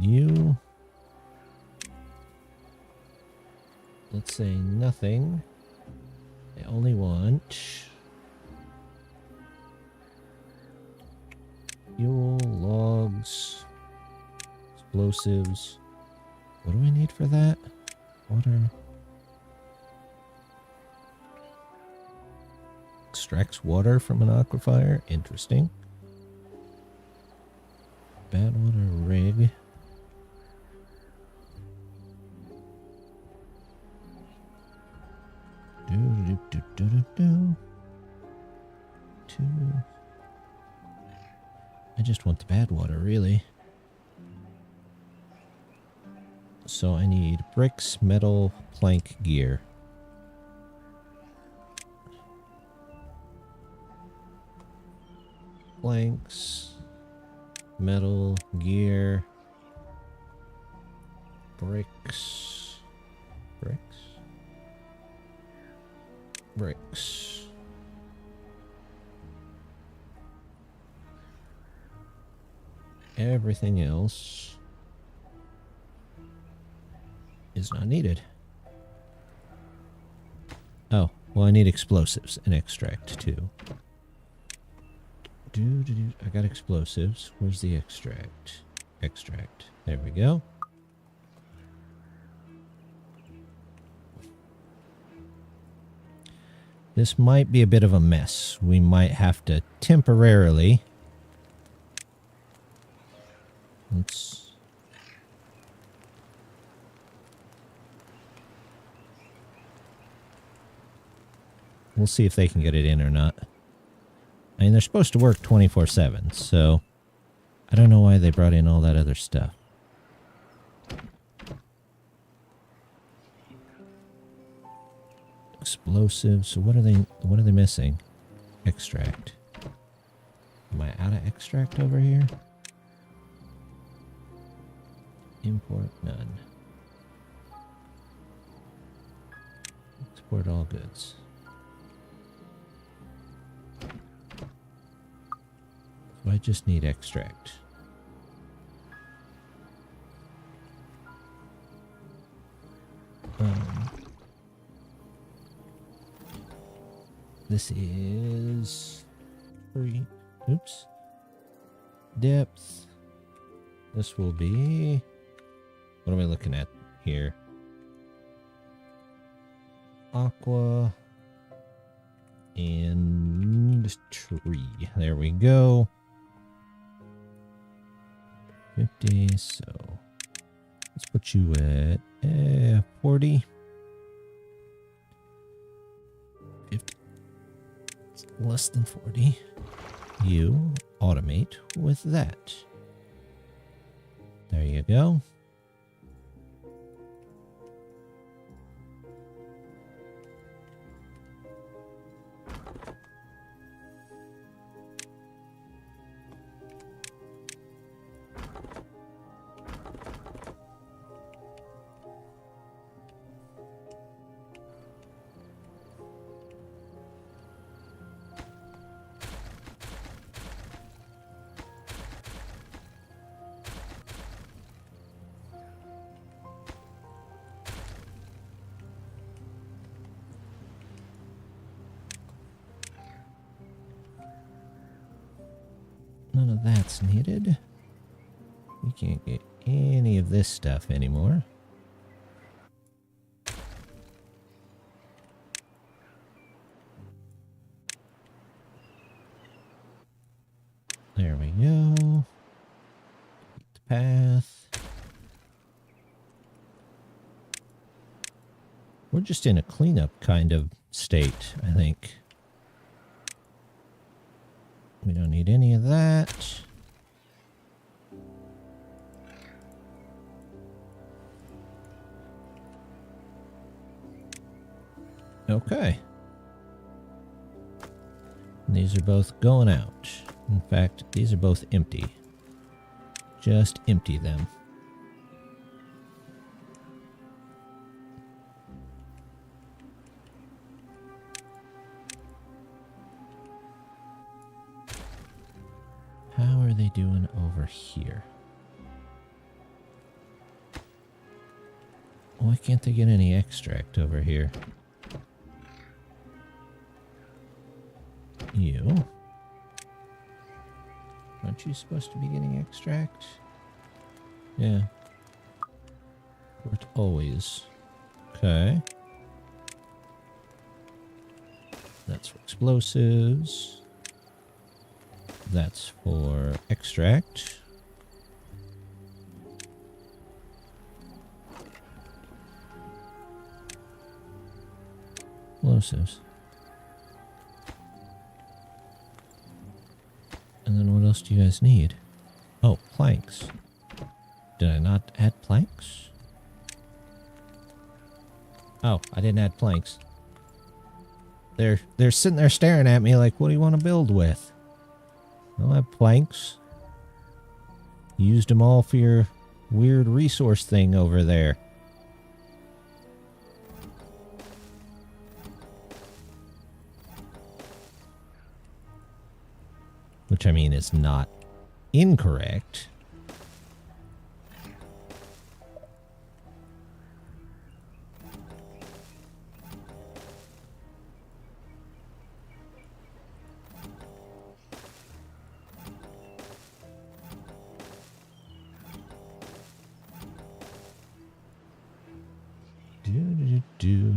You, let's say nothing. I only want fuel, logs, explosives. What do I need for that? Water. Extracts water from an aquifer. Interesting. Bad water rig. Two. I just want the bad water, really. So I need bricks, metal, plank, gear. Planks, metal, gear, bricks, bricks. Everything else is not needed. Oh, well, I need explosives and extract too. I got explosives. Where's the extract? Extract. There we go. This might be a bit of a mess. We might have to temporarily... We'll see if they can get it in or not. I mean, they're supposed to work 24/7, so I don't know why they brought in all that other stuff. Explosives. So what are they missing? Extract. Am I out of extract over here? Import none. Export all goods. So I just need extract. This is free. Oops. Depth. This will be... What am I looking at here? Aqua. And tree. There we go. 50, so let's put you at 40. 50. It's less than 40. You automate with that. There you go. of that's needed. We can't get any of this stuff anymore. There we go. The path. We're just in a cleanup kind of state, I think. We don't need any of that. Okay. And these are both going out. In fact, these are both empty. Just empty them. How are they doing over here? Why can't they get any extract over here? You. Aren't you supposed to be getting extract? Yeah. Weren't always. Okay. That's for explosives. That's for extract. Explosives. And then what else do you guys need? Oh, planks. Did I not add planks? Oh, I didn't add planks. They're sitting there staring at me like, what do you want to build with? I don't have planks. Used them all for your weird resource thing over there. Which, I mean, is not incorrect. Do.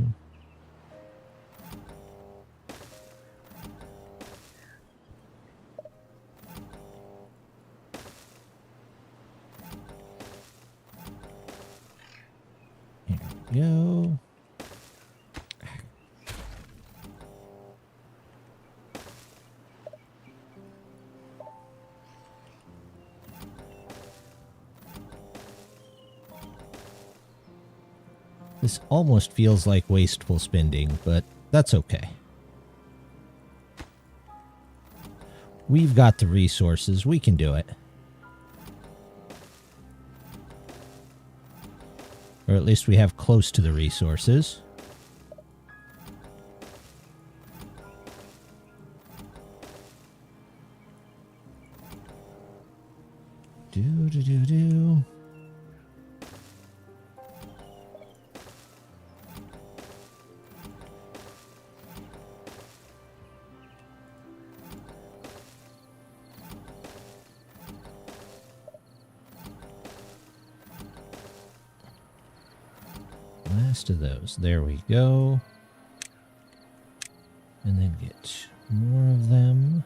Here we go. This almost feels like wasteful spending, but that's okay. We've got the resources. We can do it. Or at least we have close to the resources. Do. Last of those. There we go. And then get more of them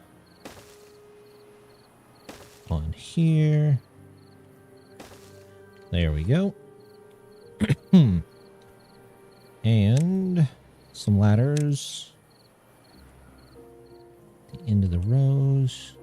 on here. There we go. And some ladders. The end of the rows.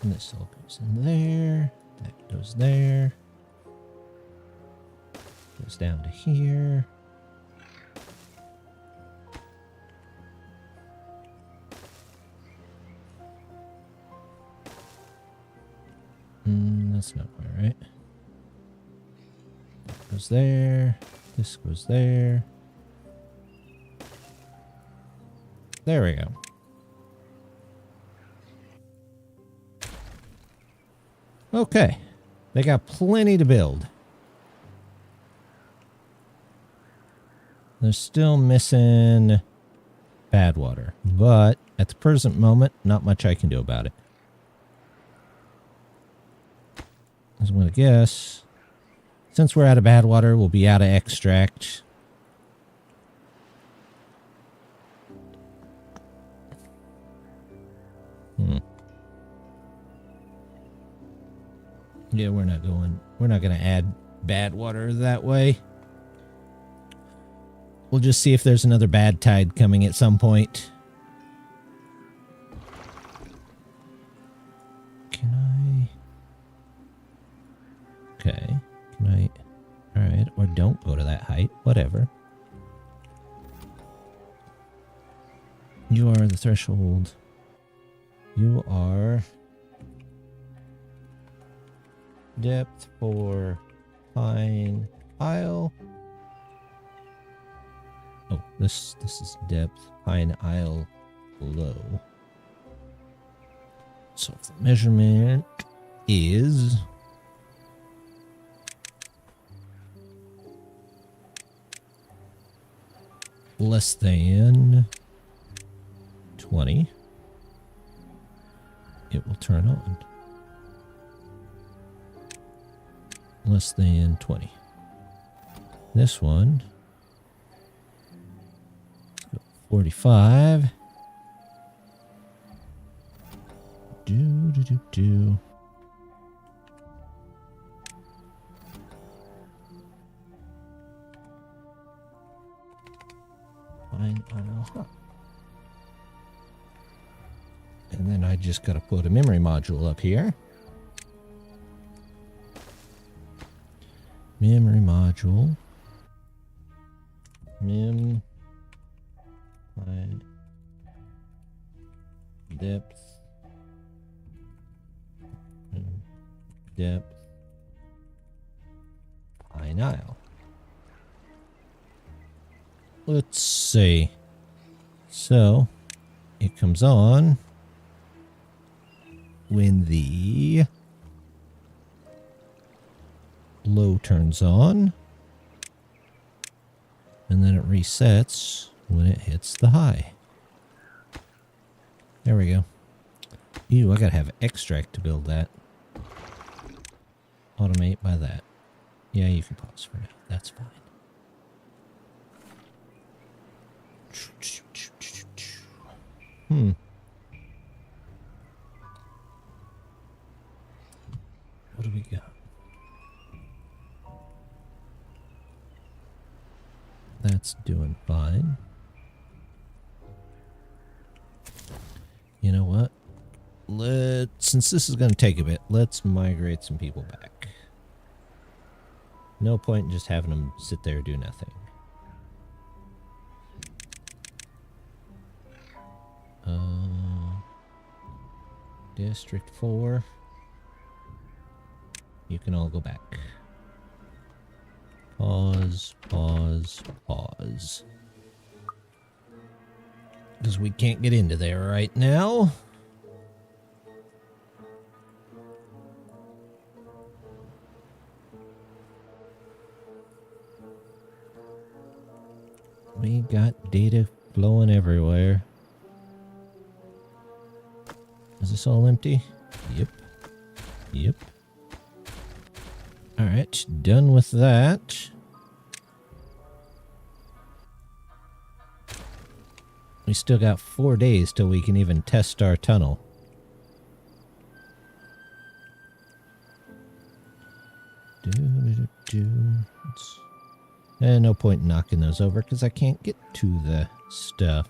And this all goes in there. That goes there. Goes down to here. That's not quite right. That goes there. This goes there. There we go. Okay. They got plenty to build. They're still missing bad water, but at the present moment, not much I can do about it. I'm going to guess, since we're out of bad water, we'll be out of extract. Yeah, we're not going to add bad water that way. We'll just see if there's another bad tide coming at some point. Okay. Can I? Alright, or don't go to that height. Whatever. You are the threshold. You are depth for Pine Isle. Oh, this is depth Pine Isle below. So if the measurement is less than 20, it will turn on. Less than 20. This one, 45. Do. Fine, I know. And then I just got to put a memory module up here. Memory module. Depth. Depth. Pine Isle. Let's see. So, it comes on when the low turns on, and then it resets when it hits the high. There we go. Ew, I gotta have extract to build that. Automate by that. Yeah, you can pause for now. That's fine. What do we got? That's doing fine. You know what? Since this is going to take a bit, let's migrate some people back. No point in just having them sit there and do nothing. District 4. You can all go back. Pause. Because we can't get into there right now. We got data flowing everywhere. Is this all empty? Yep. Alright, done with that. We still got 4 days till we can even test our tunnel. And no point in knocking those over because I can't get to the stuff.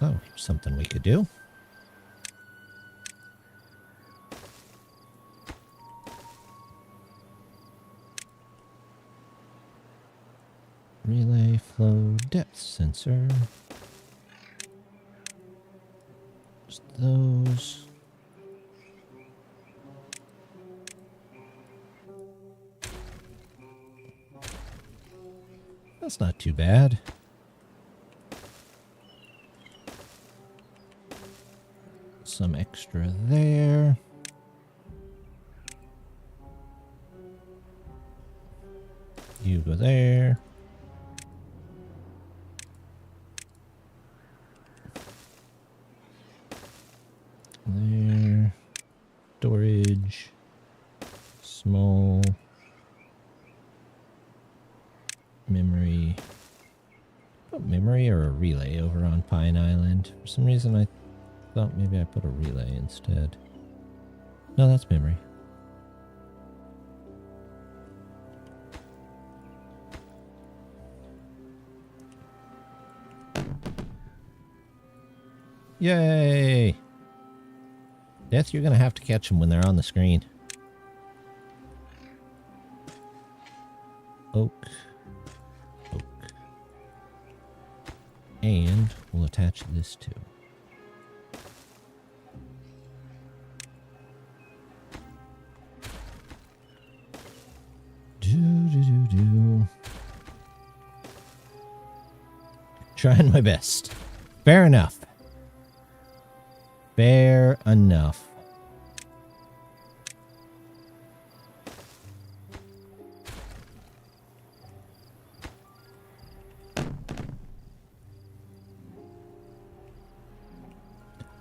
Oh, here's something we could do. Relay flow depth sensor. Just those. That's not too bad. some extra there. You go there. There. Storage. Small. Memory. Put memory or a relay over on Pine Island. For some reason I thought maybe I put a relay instead. No, that's memory. Yay! Death, you're gonna have to catch them when they're on the screen. Oak. Oak. And we'll attach this too. Do. Trying my best. Fair enough. Fair enough.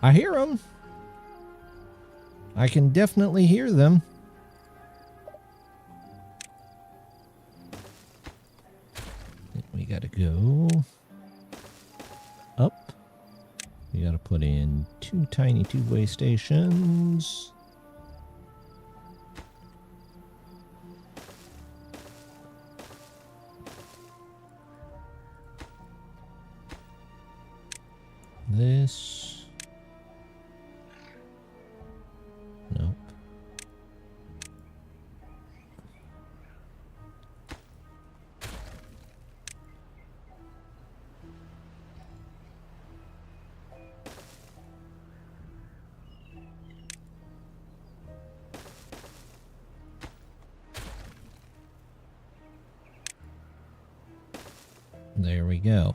I hear them. I can definitely hear them. We gotta go up. We gotta put in 2 tiny two-way stations. This. Nope. There we go.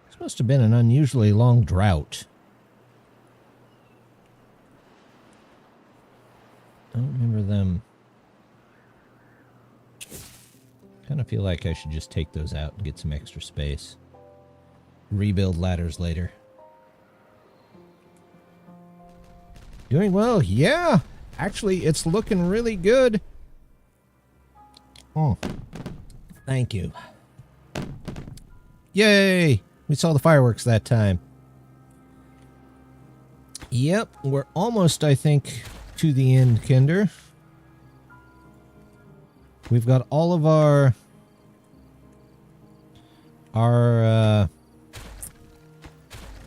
This must have been an unusually long drought. I don't remember them. Kind of feel like I should just take those out and get some extra space. Rebuild ladders later. Doing well, yeah. Actually, it's looking really good. Oh, thank you. Yay! We saw the fireworks that time. Yep, we're almost, I think, to the end, Kinder. We've got all of our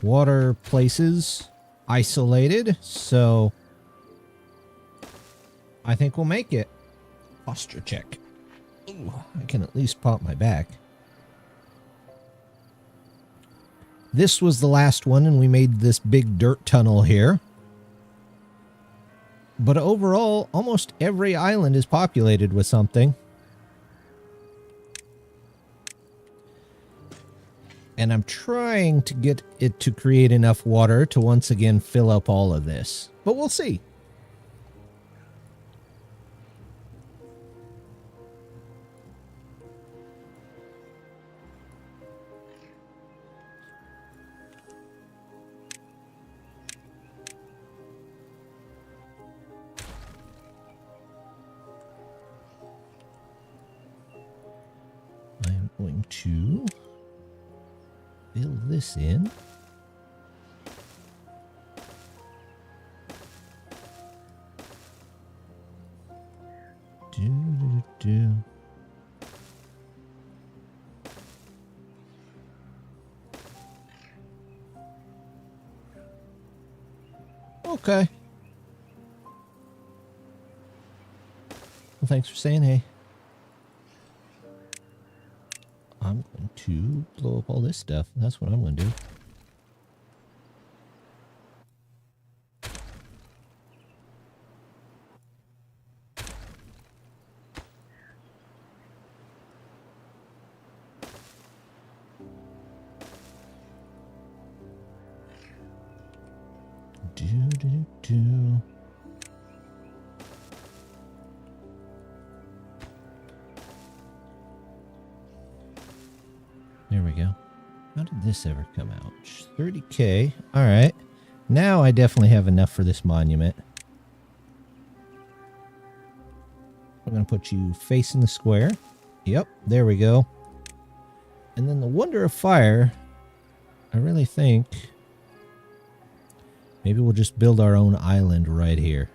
water places isolated, so I think we'll make it. Posture check. Ooh, I can at least pop my back. This was the last one, and we made this big dirt tunnel here. But overall, almost every island is populated with something. And I'm trying to get it to create enough water to once again fill up all of this. But we'll see. I'm going to fill this in. Do. Okay. Well, thanks for saying hey. I'm going to blow up all this stuff. That's what I'm going to do. Do. There we go. How did this ever come out? 30K. All right. Now I definitely have enough for this monument. I'm going to put you facing the square. Yep, there we go. And then the Wonder of Fire, I really think maybe we'll just build our own island right here.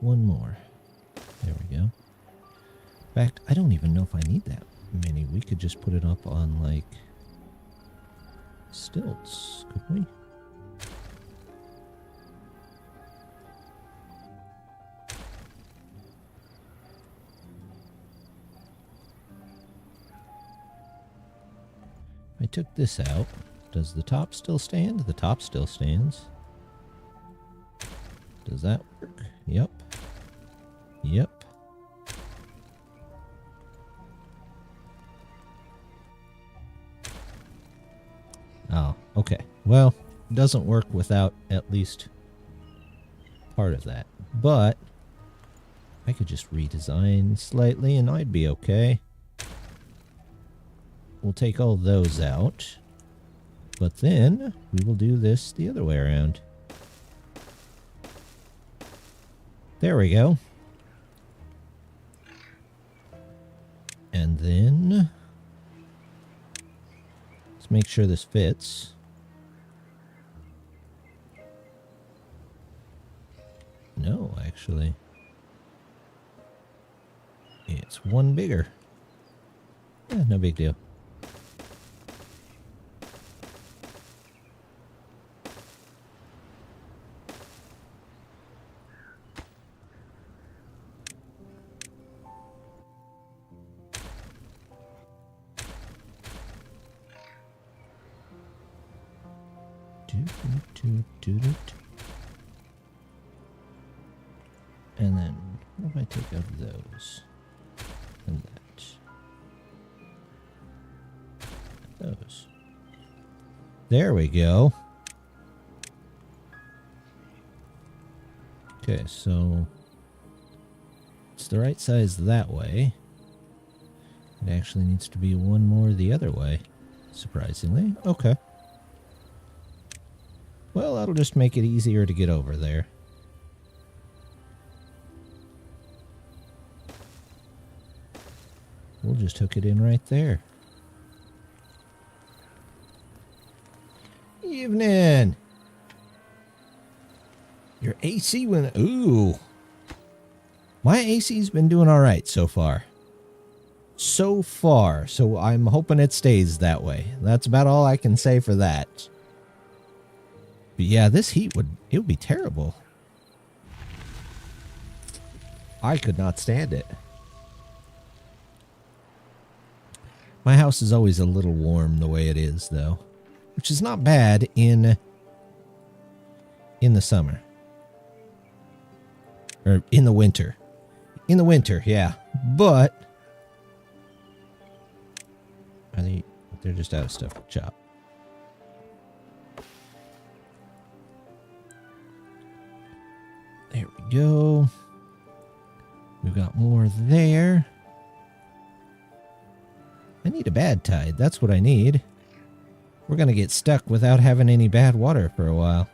One more. There we go. In fact, I don't even know if I need that many. We could just put it up on, like, stilts, could we? If I took this out, does the top still stand? The top still stands. Does that work? Yep. Yep. Oh, okay. Well, it doesn't work without at least part of that. But I could just redesign slightly and I'd be okay. We'll take all those out. But then we will do this the other way around. There we go. And then let's make sure this fits. No, actually. It's one bigger. Yeah, no big deal. And then, what if I take out those? And that. Those. There we go. Okay, so it's the right size that way. It actually needs to be one more the other way, surprisingly. Okay. Well, that'll just make it easier to get over there. We'll just hook it in right there. Evening! Your AC went... Ooh! My AC's been doing alright so far. So far. So I'm hoping it stays that way. That's about all I can say for that. But yeah, this heat it would be terrible. I could not stand it. My house is always a little warm the way it is, though. Which is not bad in the summer. Or in the winter. In the winter, yeah. But they're just out of stuff to chop. There we go. We've got more there. I need a bad tide. That's what I need. We're going to get stuck without having any bad water for a while.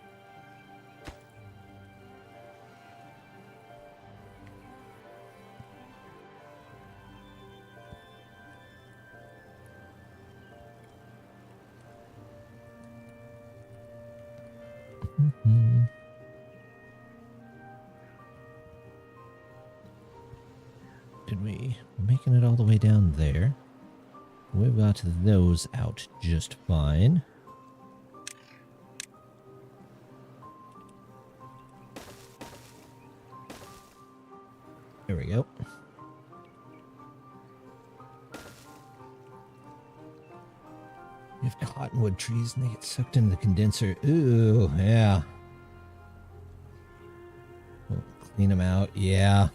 Did we make taking it all the way down there. We've got those out just fine. There we go. You have cottonwood trees and they get sucked into the condenser. Ooh, yeah. We'll clean them out. Yeah.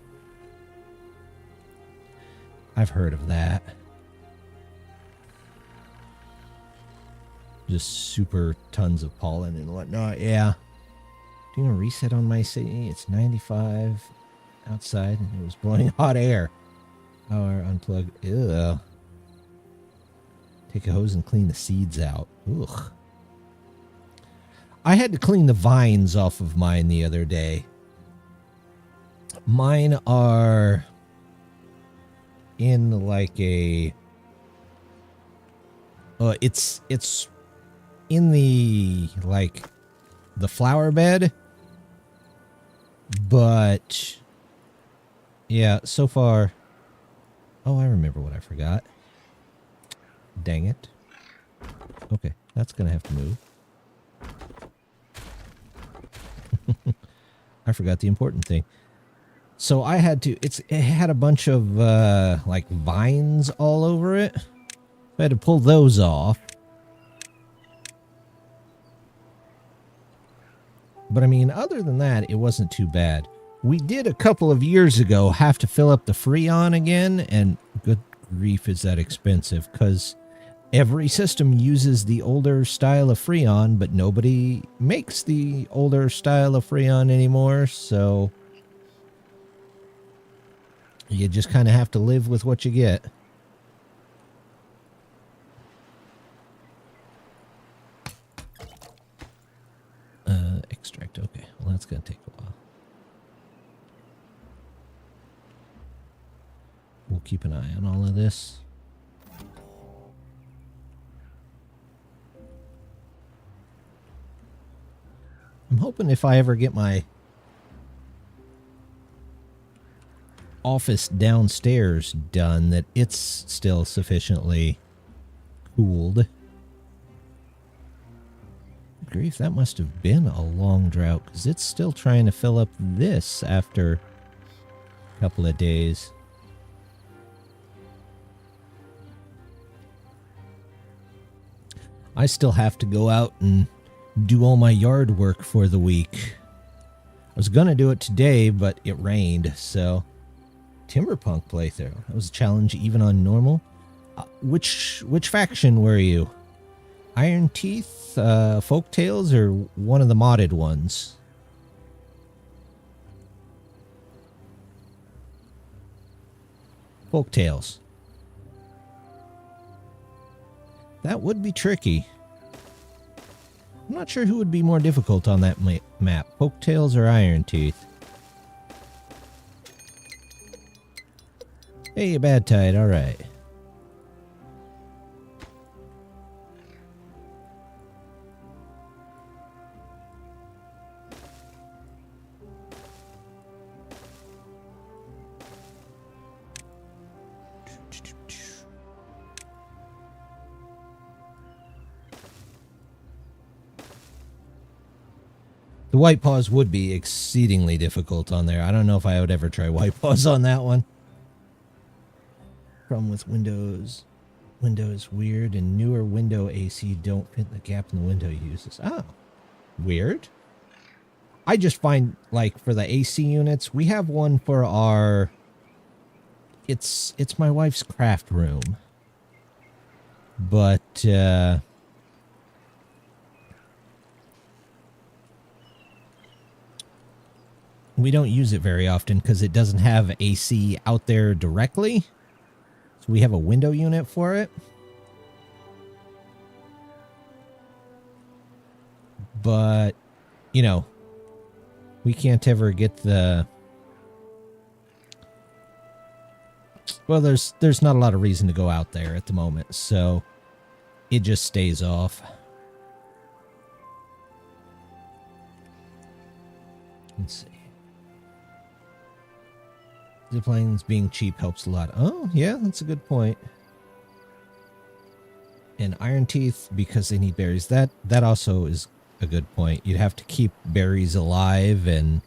I've heard of that. Just super tons of pollen and whatnot. Yeah. Doing a reset on my city. It's 95 outside and it was blowing hot air. Power unplugged. Ew. Take a hose and clean the seeds out. Ugh. I had to clean the vines off of mine the other day. Mine are in like a... it's in the, like, the flower bed. But, yeah, so far... Oh, I remember what I forgot. Dang it. Okay, that's gonna have to move. I forgot the important thing. So I had to, it had a bunch of, like, vines all over it. I had to pull those off. But, I mean, other than that, it wasn't too bad. We did a couple of years ago have to fill up the Freon again, and good grief, is that expensive, because every system uses the older style of Freon, but nobody makes the older style of Freon anymore, so you just kind of have to live with what you get. Extract, okay. Well, that's going to take a while. We'll keep an eye on all of this. I'm hoping if I ever get my office downstairs done that it's still sufficiently cooled. Grief, that must have been a long drought because it's still trying to fill up this after a couple of days. I still have to go out and do all my yard work for the week. I was going to do it today, but it rained, so... Timberpunk playthrough. That was a challenge even on normal. Which faction were you? Iron Teeth, Folktales, or one of the modded ones? Folktales. That would be tricky. I'm not sure who would be more difficult on that map, Folktales or Iron Teeth. Hey, bad tide, alright. The White Paws would be exceedingly difficult on there. I don't know if I would ever try White Paws on that one. Problem with Windows weird, and newer window AC don't fit the gap in the window uses. Oh, weird. I just find, like, for the AC units, we have one for our... It's my wife's craft room. But, we don't use it very often because it doesn't have AC out there directly. So we have a window unit for it. But, you know, we can't ever get the... Well, there's not a lot of reason to go out there at the moment, so it just stays off. Let's see. The planes being cheap helps a lot. Oh, yeah, that's a good point. And iron teeth, because they need berries. That also is a good point. You'd have to keep berries alive and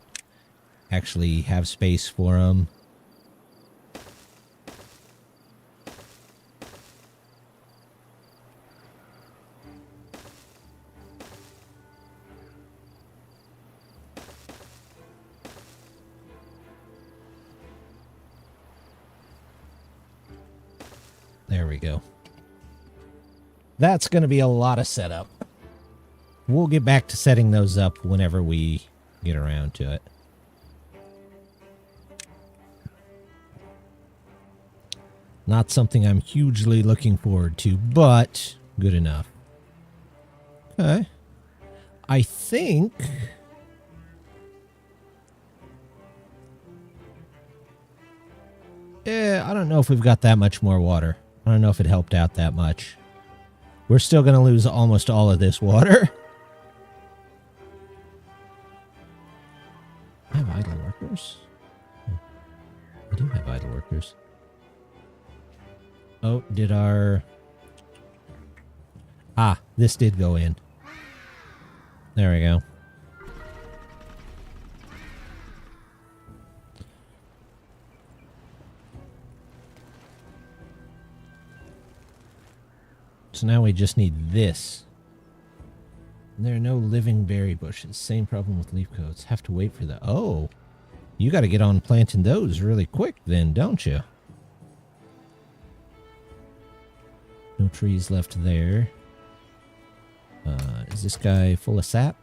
actually have space for them. There we go. That's going to be a lot of setup. We'll get back to setting those up whenever we get around to it. Not something I'm hugely looking forward to, but good enough. Okay. I think... I don't know if we've got that much more water. I don't know if it helped out that much. We're still going to lose almost all of this water. I have idle workers? I do have idle workers. Oh, did our... Ah, this did go in. There we go. So now we just need this. There are no living berry bushes. Same problem with leaf coats. Have to wait for the... Oh! You got to get on planting those really quick then, don't you? No trees left there. Is this guy full of sap?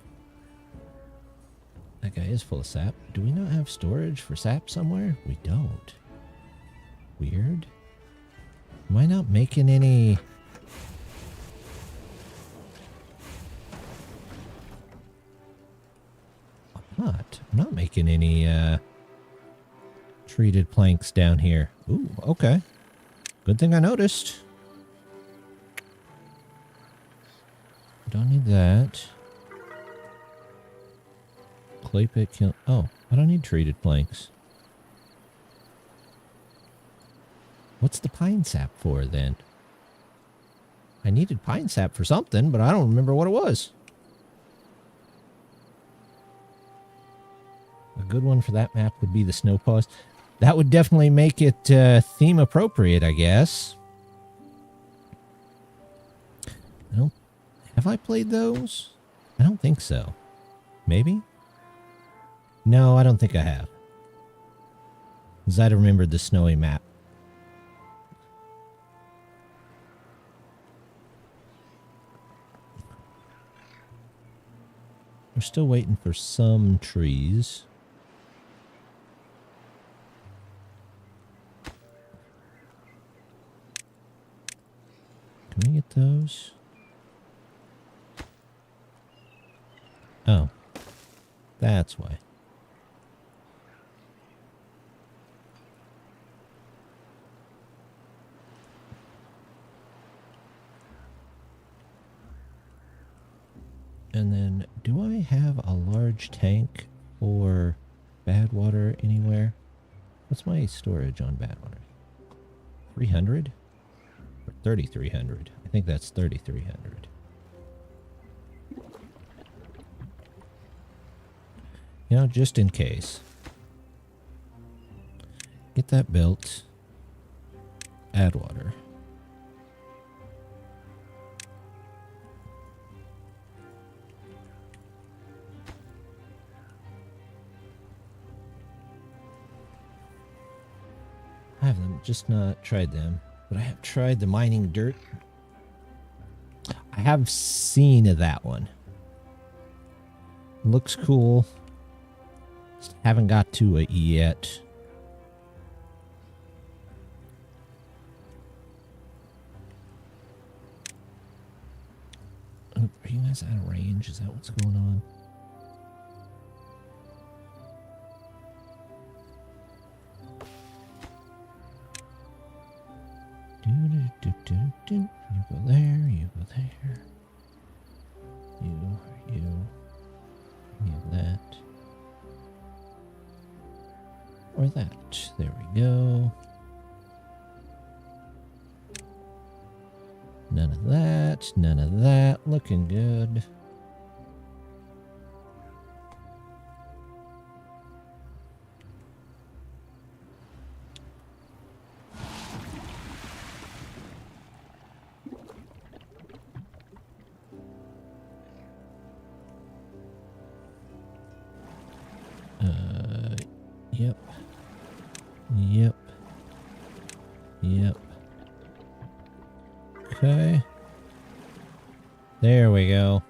That guy is full of sap. Do we not have storage for sap somewhere? We don't. Weird. Am I not making any... I'm not making any treated planks down here. Ooh, okay. Good thing I noticed. Don't need that. Clay pit kill. Oh, I don't need treated planks. What's the pine sap for then? I needed pine sap for something, but I don't remember what it was. A good one for that map would be the snow paws. That would definitely make it theme appropriate, I guess. Have I played those? I don't think so. Maybe? No, I don't think I have. Because I'd remembered the snowy map. We're still waiting for some trees. Can we get those? Oh. That's why. And then, do I have a large tank for bad water anywhere? What's my storage on bad water? 300? Or 3,300? I think that's 3,300. You know, just in case. Get that built. Add water. I have them, just not tried them. But I have tried the mining dirt. I have seen that one. Looks cool. Just haven't got to it yet. Oh, are you guys out of range? Is that what's going on? You go there, you go there. You have that. Or or that. There we go. None of that. None of that. Looking good. Yep. Yep. Yep. Okay. There we go.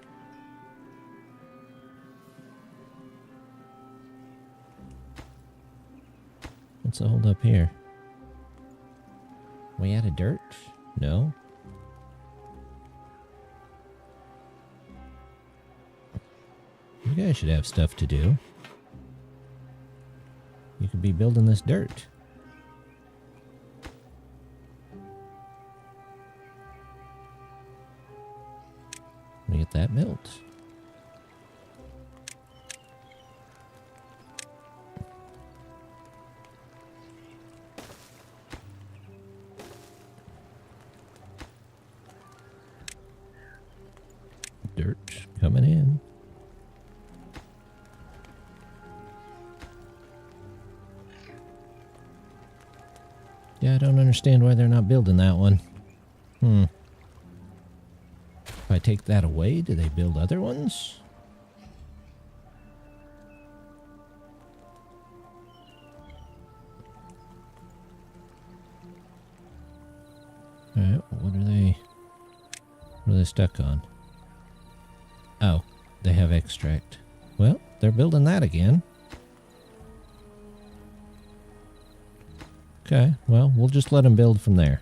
What's the hold up here? We out of dirt? No. You guys should have stuff to do. You could be building this dirt. Let me get that built. Dirt coming in. Yeah, I don't understand why they're not building that one. If I take that away, do they build other ones? Alright, what are they stuck on? Oh, they have extract. Well, they're building that again. Okay, well, we'll just let them build from there.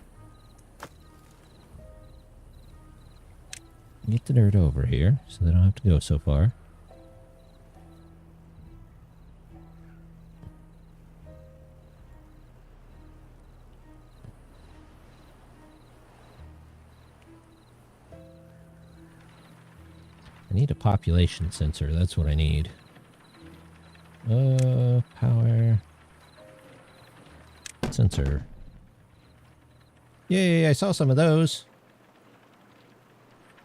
Get the dirt over here, so they don't have to go so far. I need a population sensor, that's what I need. Power... sensor. Yay, I saw some of those.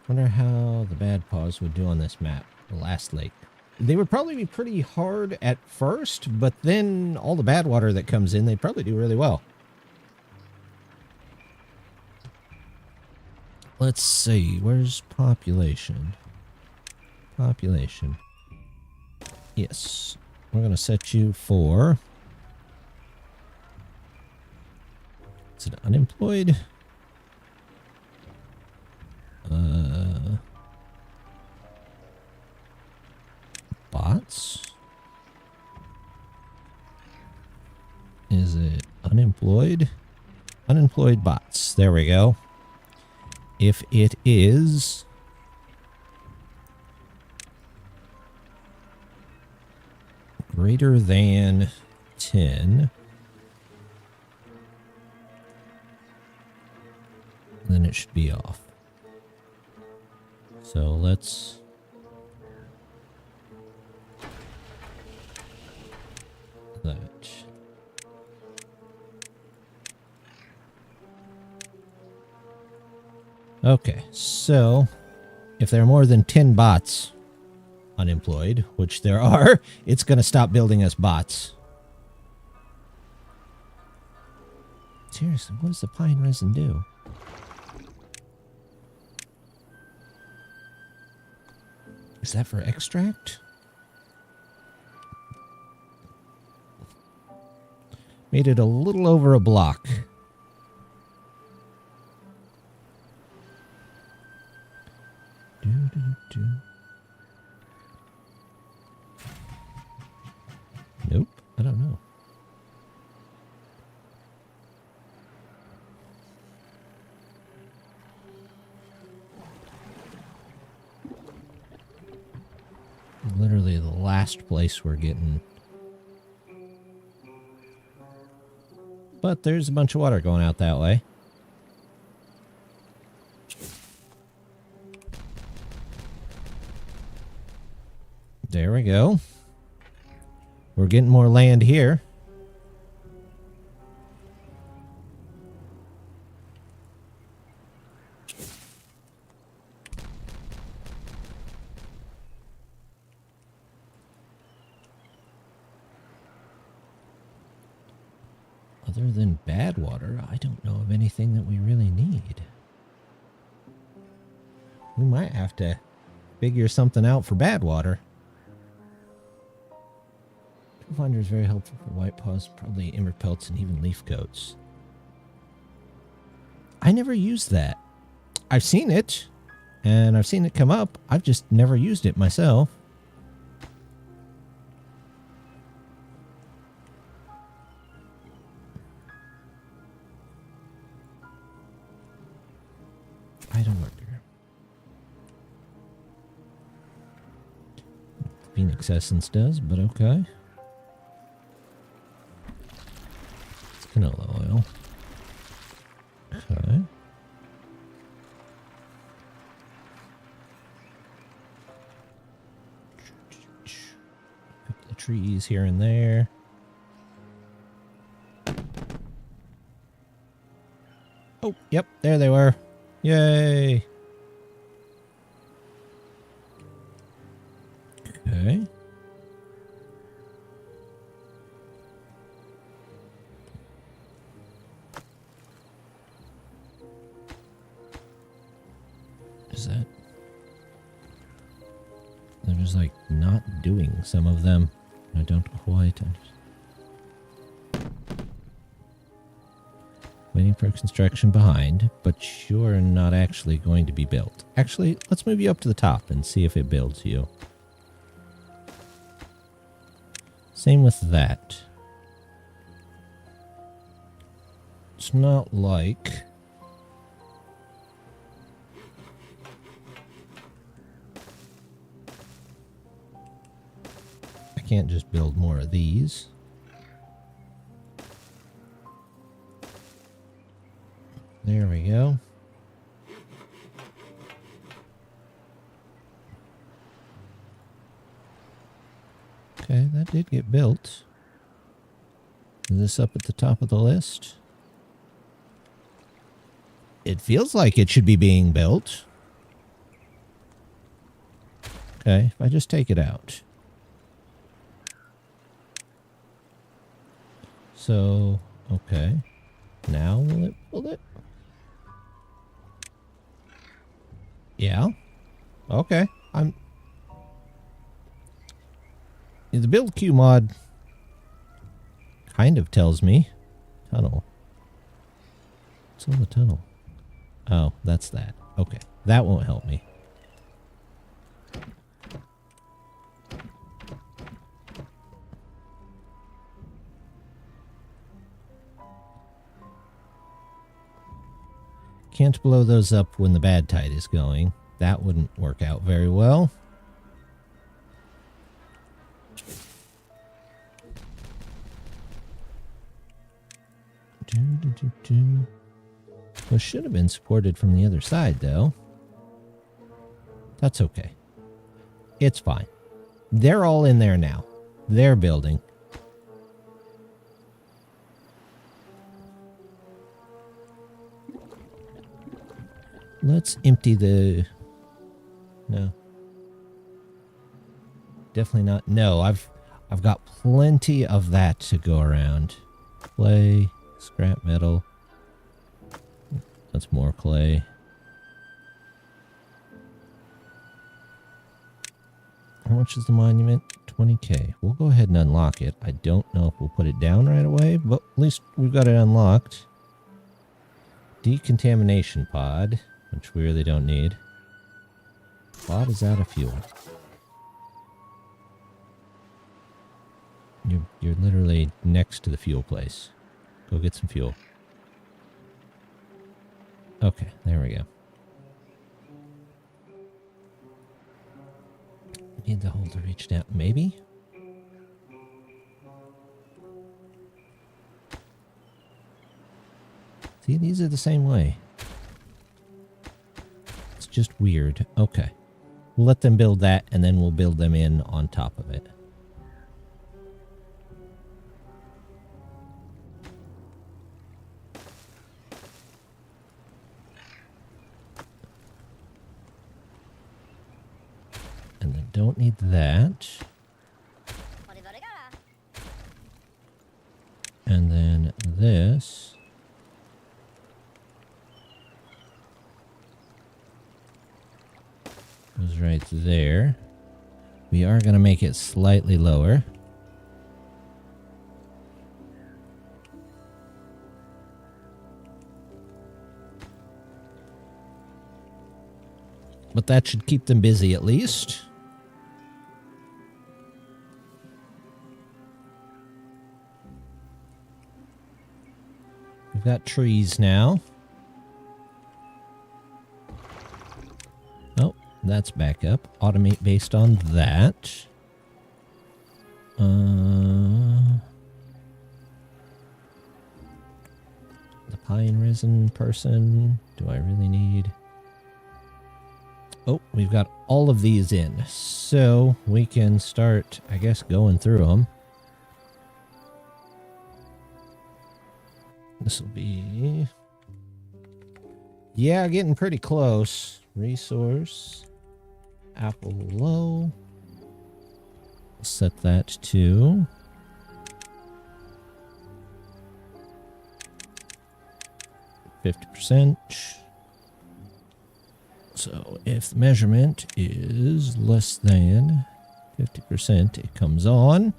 Wonder how the bad paws would do on this map. The last lake. They would probably be pretty hard at first, but then all the bad water that comes in, they'd probably do really well. Let's see, where's population? Population. Yes. We're going to set you for... Is it unemployed? Bots? Is it unemployed? Unemployed bots. There we go. If it is... greater than 10... then it should be off. So let's... that. Okay, so if there are more than 10 bots unemployed, which there are, it's going to stop building us bots. Seriously, what does the pine resin do? Is that for extract? Made it a little over a block. Nope, I don't know. Literally the last place we're getting. But there's a bunch of water going out that way. There we go. We're getting more land here. Other than bad water, I don't know of anything that we really need. We might have to figure something out for bad water. Tool finder is very helpful for white paws, probably Emberpelts and even leaf goats. I never used that. I've seen it, and I've seen it come up. I've just never used it myself. Item marker. Phoenix Essence does, but okay. It's canola oil. Okay. Pick the trees here and there. Oh, yep, there they were. Yay! Okay. Is that... They're just like not doing some of them. I don't quite understand. Waiting for construction behind, but you're not actually going to be built. Actually, let's move you up to the top and see if it builds you. Same with that. It's not like... I can't just build more of these. There we go. Okay, that did get built. Is this up at the top of the list? It feels like it should be being built. Okay, if I just take it out. So, okay. Now will it build it? Yeah. Okay. The build queue mod kind of tells me. Tunnel. What's on the tunnel? Oh, that's that. Okay. That won't help me. Can't blow those up when the bad tide is going. That wouldn't work out very well. Those should have been supported from the other side, though. That's okay. It's fine. They're all in there now. They're building. Let's empty the... No. Definitely not. No, I've got plenty of that to go around. Clay, scrap metal. That's more clay. How much is the monument? 20k. We'll go ahead and unlock it. I don't know if we'll put it down right away, but at least we've got it unlocked. Decontamination pod, which we really don't need. Pod is out of fuel. You're literally next to the fuel place. Go get some fuel. Okay, there we go. Need the hole to reach down. Maybe? See, these are the same way. It's just weird. Okay. We'll let them build that, and then we'll build them in on top of it. And then don't need that. And then this. goes right there. We are going to make it slightly lower. But that should keep them busy at least. We've got trees now. Oh, that's back up. Automate based on that. The pine resin person. Do I really need... Oh, we've got all of these in. So we can start, I guess, going through them. This will be... Yeah, getting pretty close. Resource. Apple low. Set that to... %. So if the measurement is less than 50%, it comes on.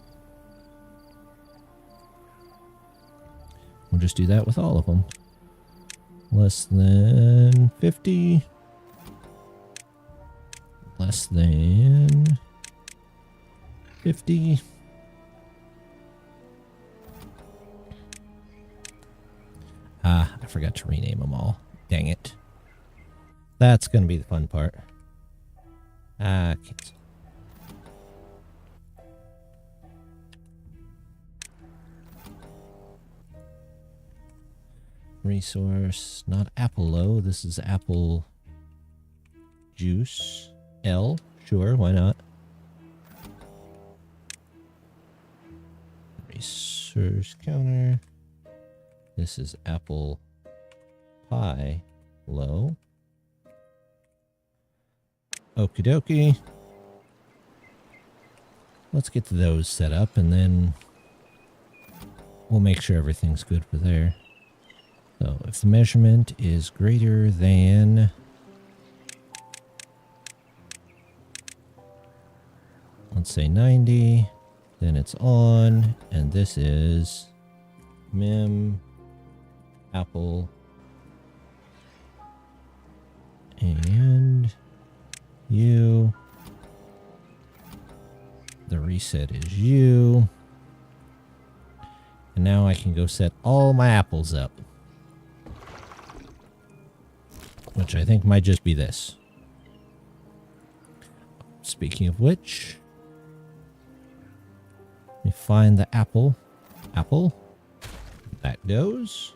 We'll just do that with all of them. Less than 50. Less than 50. Ah, I forgot to rename them all. Dang it. That's going to be the fun part. Cancel. Resource, not apple low. This is apple juice. L, sure, why not? Resource counter. This is apple pie low. Okie dokie. Let's get those set up and then we'll make sure everything's good for there. So if the measurement is greater than, let's say 90, then it's on, and this is mim apple and U. The reset is U. And now I can go set all my apples up. Which I think might just be this. Speaking of which, let me find the apple. Apple. That goes.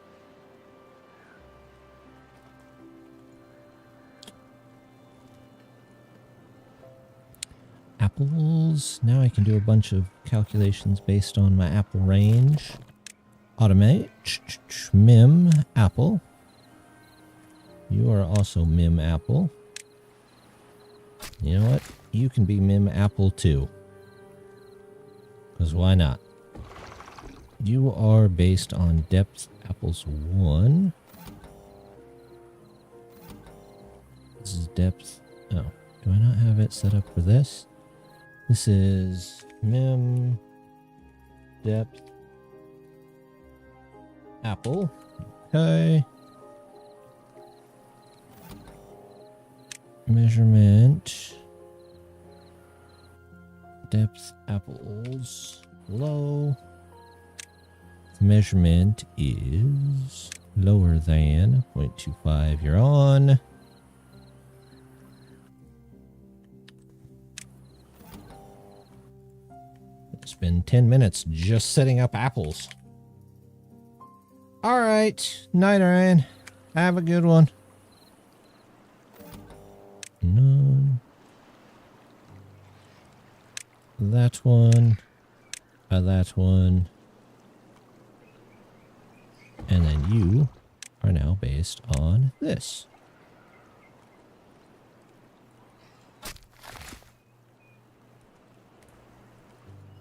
Apples. Now I can do a bunch of calculations based on my apple range. Automate. Mim apple. You are also mim apple. You know what? You can be mim apple too. Because why not? You are based on depth apples 1. This is depth. Oh, do I not have it set up for this? This is mim depth apple. Okay. Measurement depth apples low. The measurement is lower than 0.25. You're on. It's been 10 minutes just setting up apples. All right, night, Ryan. Have a good one. None. That one. That one. And then you are now based on this.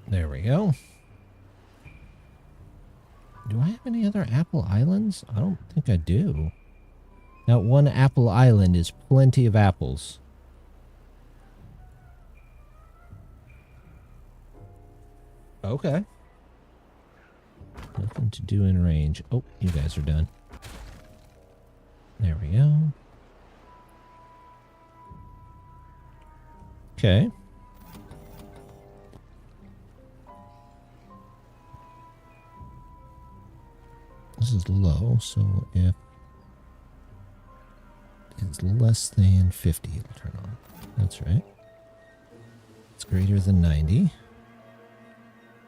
There we go. Do I have any other apple islands? I don't think I do. Now, one apple island is plenty of apples. Okay. Nothing to do in range. Oh, you guys are done. There we go. Okay. This is low, so if it's less than 50, it'll turn on. That's right. It's greater than 90.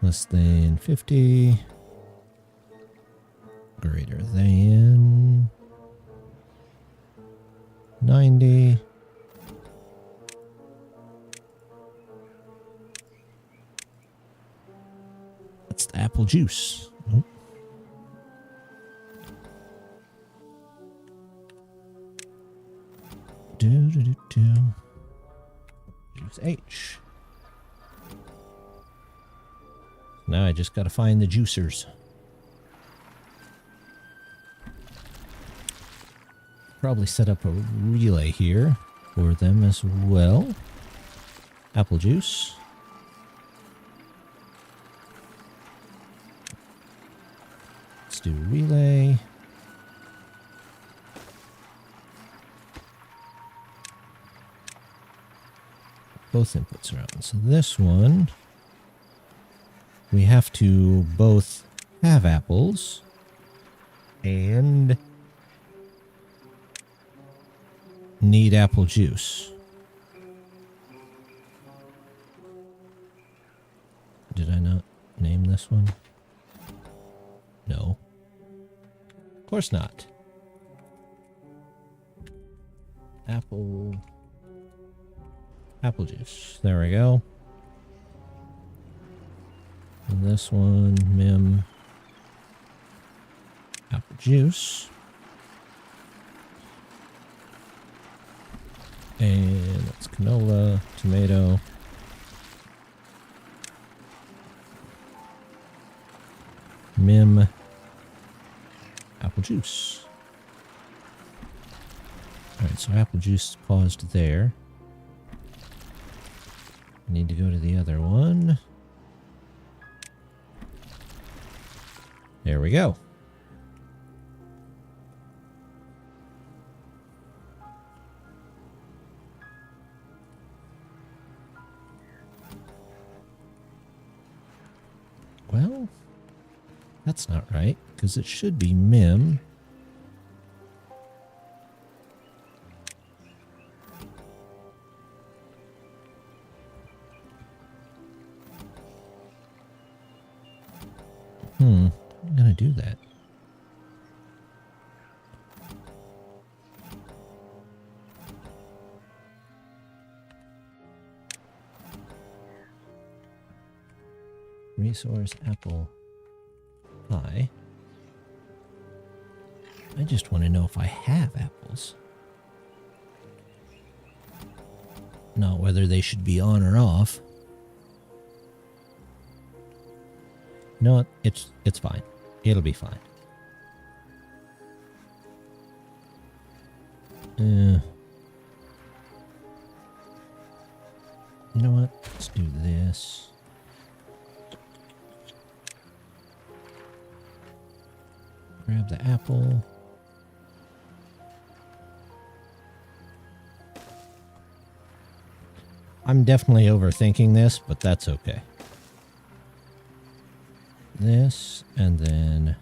Less than 50. Greater than 90. That's the apple juice. Oh. Juice H. Now I just got to find the juicers. Probably set up a relay here for them as well. Apple juice. Let's do relay. Both inputs are on. So this one, we have to both have apples and need apple juice. Did I not name this one? No. Of course not. Apple juice. There we go. And this one, Mim, apple juice. And that's canola, tomato. Mim, apple juice. Alright, so apple juice is paused there. Need to go to the other one. There we go. Well, that's not right, because it should be Mim. I'm gonna do that. Resource apple pie. I just want to know if I have apples. Not whether they should be on or off. No, it's fine. It'll be fine. You know what? Let's do this. Grab the apple. I'm definitely overthinking this, but that's okay. This, and then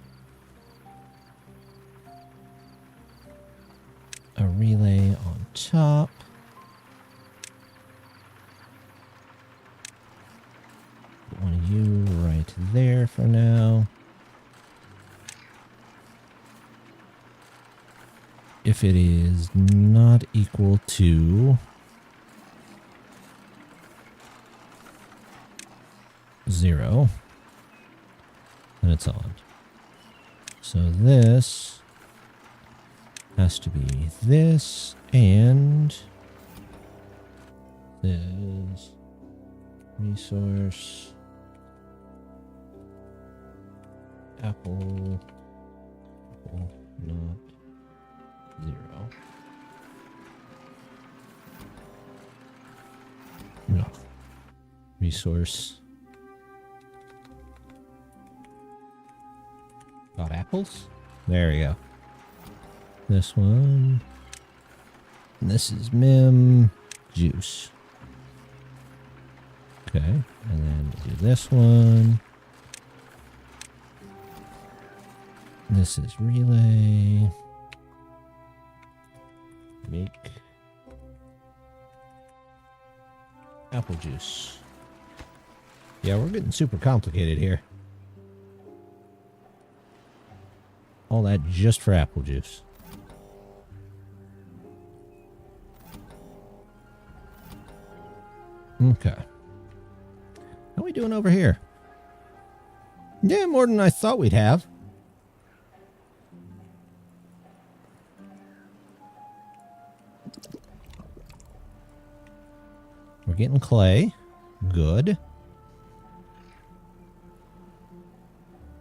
a relay on top. Put one of you right there for now. If it is not equal to 0, then it's on. So this has to be this, and this resource apple not 0. No. Resource Got apples? There we go. This one. And this is Mim juice. Okay, and then do this one. This is relay. Make apple juice. Yeah, we're getting super complicated here. All that just for apple juice. Okay. How are we doing over here? Yeah, more than I thought we'd have. We're getting clay. Good.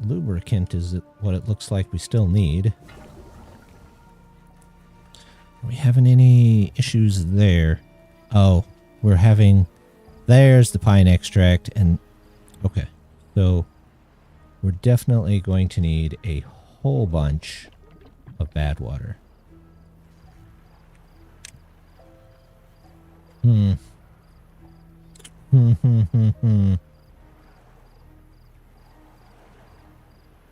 Lubricant is what it looks like we still need. Are we having any issues there? Oh, we're having... There's the pine extract, and... Okay, so we're definitely going to need a whole bunch of bad water.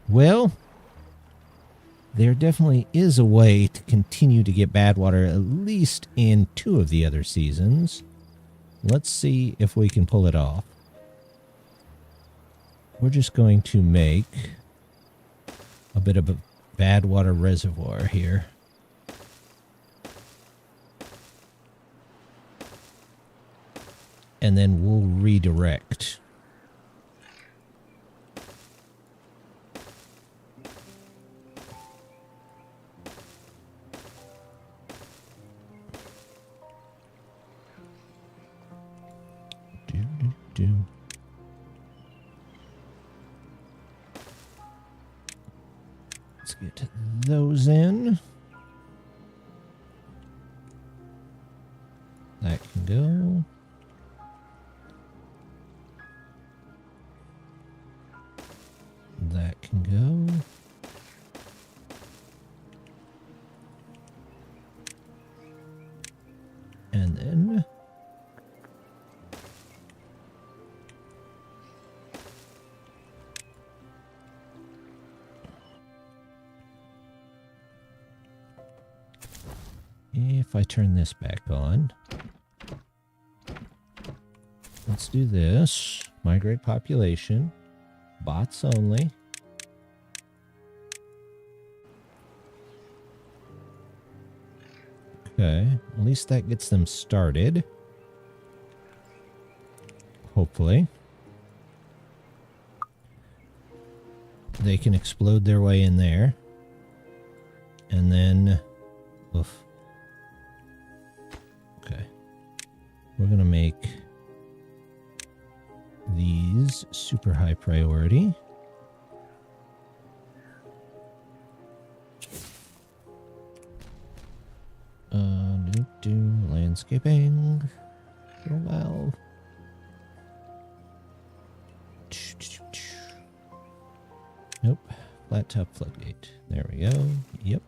Well, there definitely is a way to continue to get bad water, at least in 2 of the other seasons. Let's see if we can pull it off. We're just going to make a bit of a bad water reservoir here. And then we'll redirect. Let's get those in. That can go. That can go. And then if I turn this back on, let's do this. Migrate population. Bots only. Okay, at least that gets them started. Hopefully. They can explode their way in there. And then... Oof. Okay. We're gonna make these super high priority. Do landscaping. Valve. Nope. Flat top floodgate. There we go. Yep.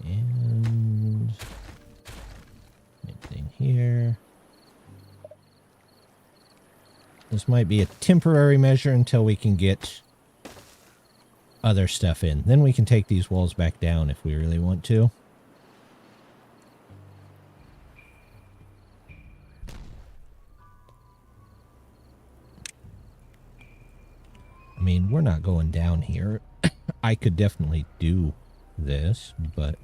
And anything here. This might be a temporary measure until we can get other stuff in. Then we can take these walls back down if we really want to. I mean, we're not going down here. I could definitely do this, but...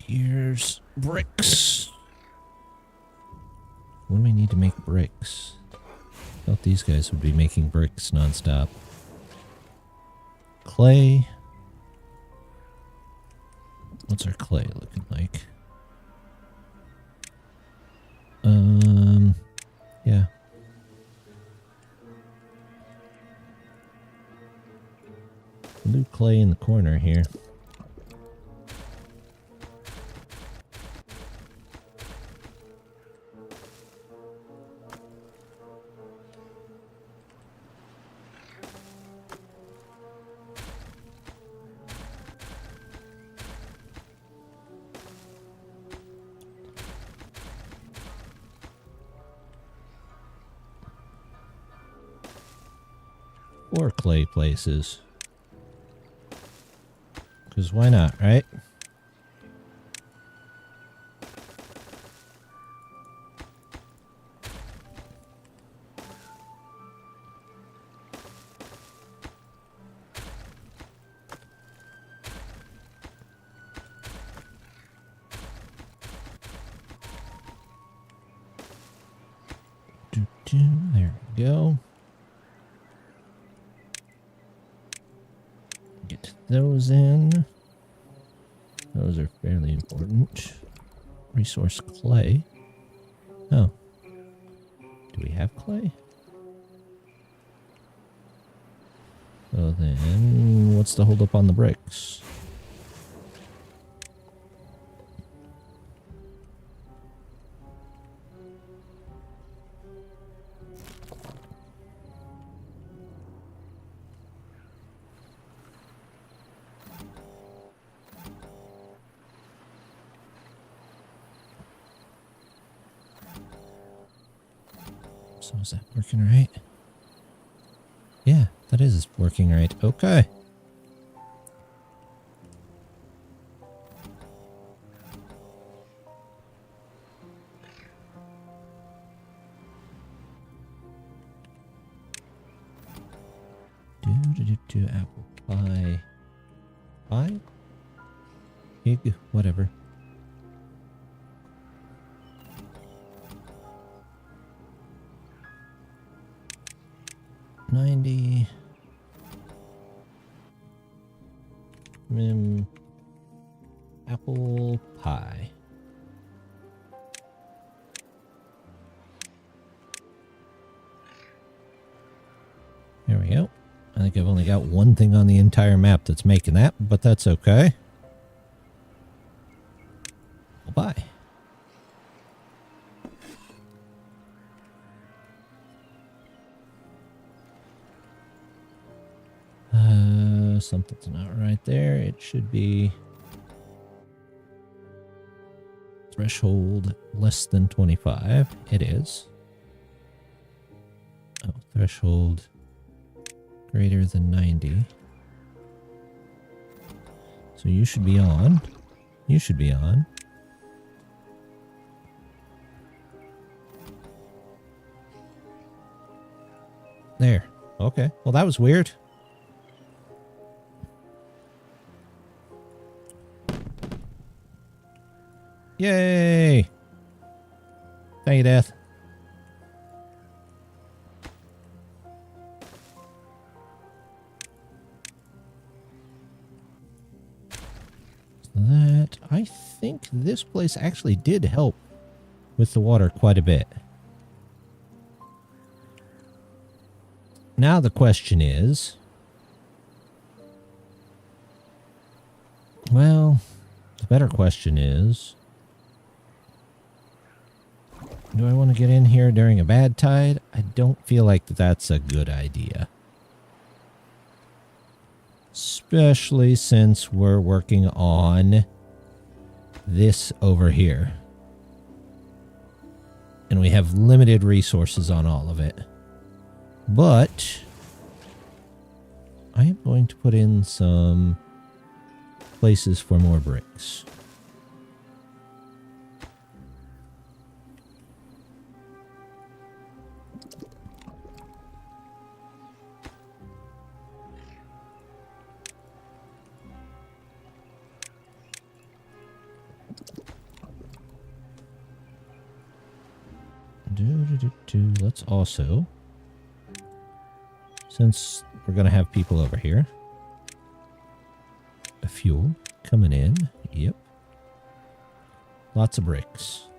Here's bricks. What do we need to make bricks? I thought these guys would be making bricks nonstop. Clay. What's our clay looking like? Yeah. clay in the corner here. Or clay places. Because why not, right? There we go. Get those in. Those are fairly important. Resource clay. Oh. Do we have clay? So then, what's the holdup on the bricks? So is that working right? Yeah, that is working right. Okay. Do apple pie. Pie? Pig? Whatever. $90. Apple pie. There we go. I think I've only got one thing on the entire map that's making that, but that's okay. Bye. Something's not right there. It should be threshold less than 25. It is. Oh, threshold greater than 90. So you should be on. You should be on. There. Okay. Well, that was weird. Yay! Thank you, Death. That, I think this place actually did help with the water quite a bit. Now the question is, well, the better question is, do I want to get in here during a bad tide? I don't feel like that's a good idea. Especially since we're working on this over here. And we have limited resources on all of it. But I am going to put in some places for more bricks. Let's also, since we're going to have people over here, a fuel coming in. Yep. Lots of bricks.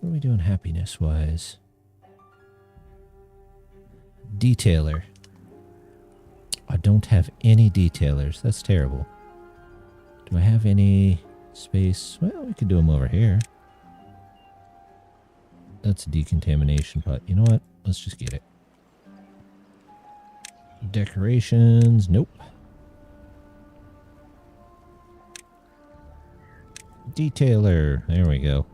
What are we doing happiness-wise? detailer. I don't have any detailers. That's terrible. Do I have any space? Well, we could do them over here. That's a decontamination pot. You know what? Let's just get it. Decorations. Nope. Detailer. There we go.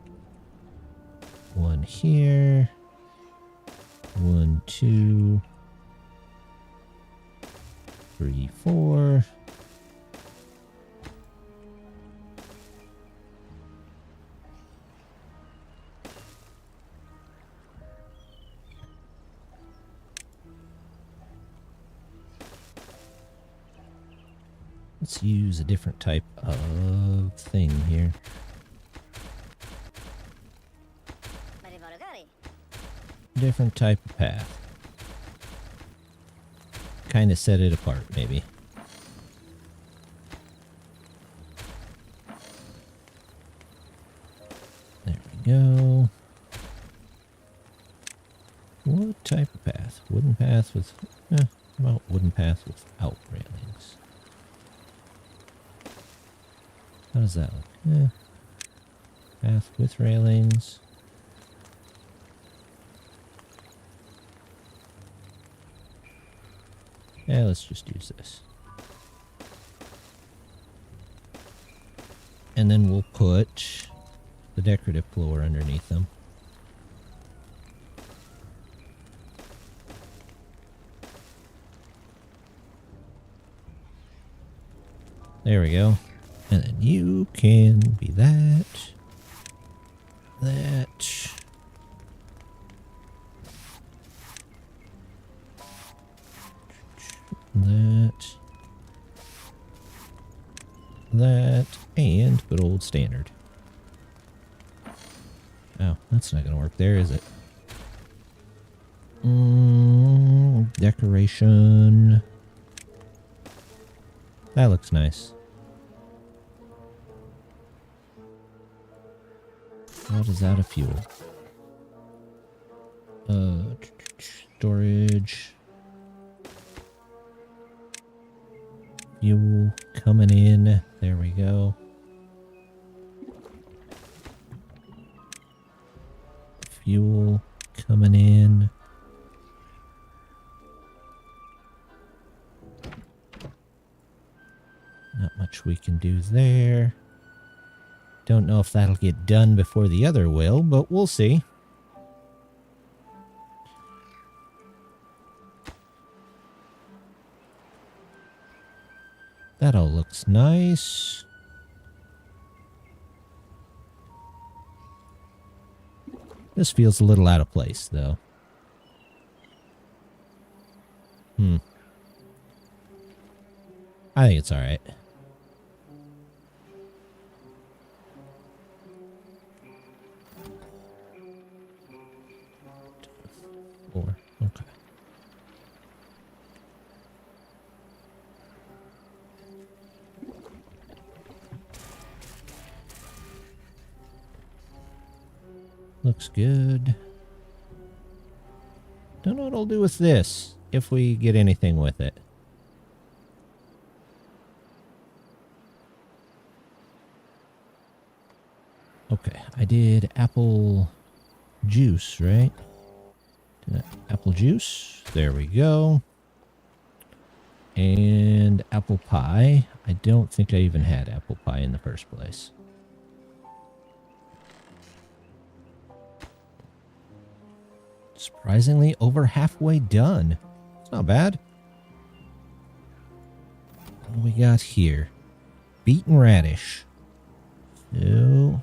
One here. 1, 2, 3, 4. Let's use a different type of thing here. Different type of path. Kind of set it apart, maybe. There we go. What type of path? Wooden path with... how about wooden path without railings? How does that look? Path with railings. Yeah, let's just use this. And then we'll put the decorative floor underneath them. There we go. And then you can be that. That, and good old standard. Oh, that's not gonna work there, is it? Decoration. That looks nice. What is out of fuel? Storage. Fuel coming in. There we go. Fuel coming in. Not much we can do there. Don't know if that'll get done before the other will, but we'll see. That all looks nice. This feels a little out of place, though. I think it's alright. Okay. Looks good. Don't know what I'll do with this, if we get anything with it. Okay, I did apple juice, right? Apple juice. There we go. And apple pie. I don't think I even had apple pie in the first place. Surprisingly, over halfway done. It's not bad. What do we got here? Beaten radish. So,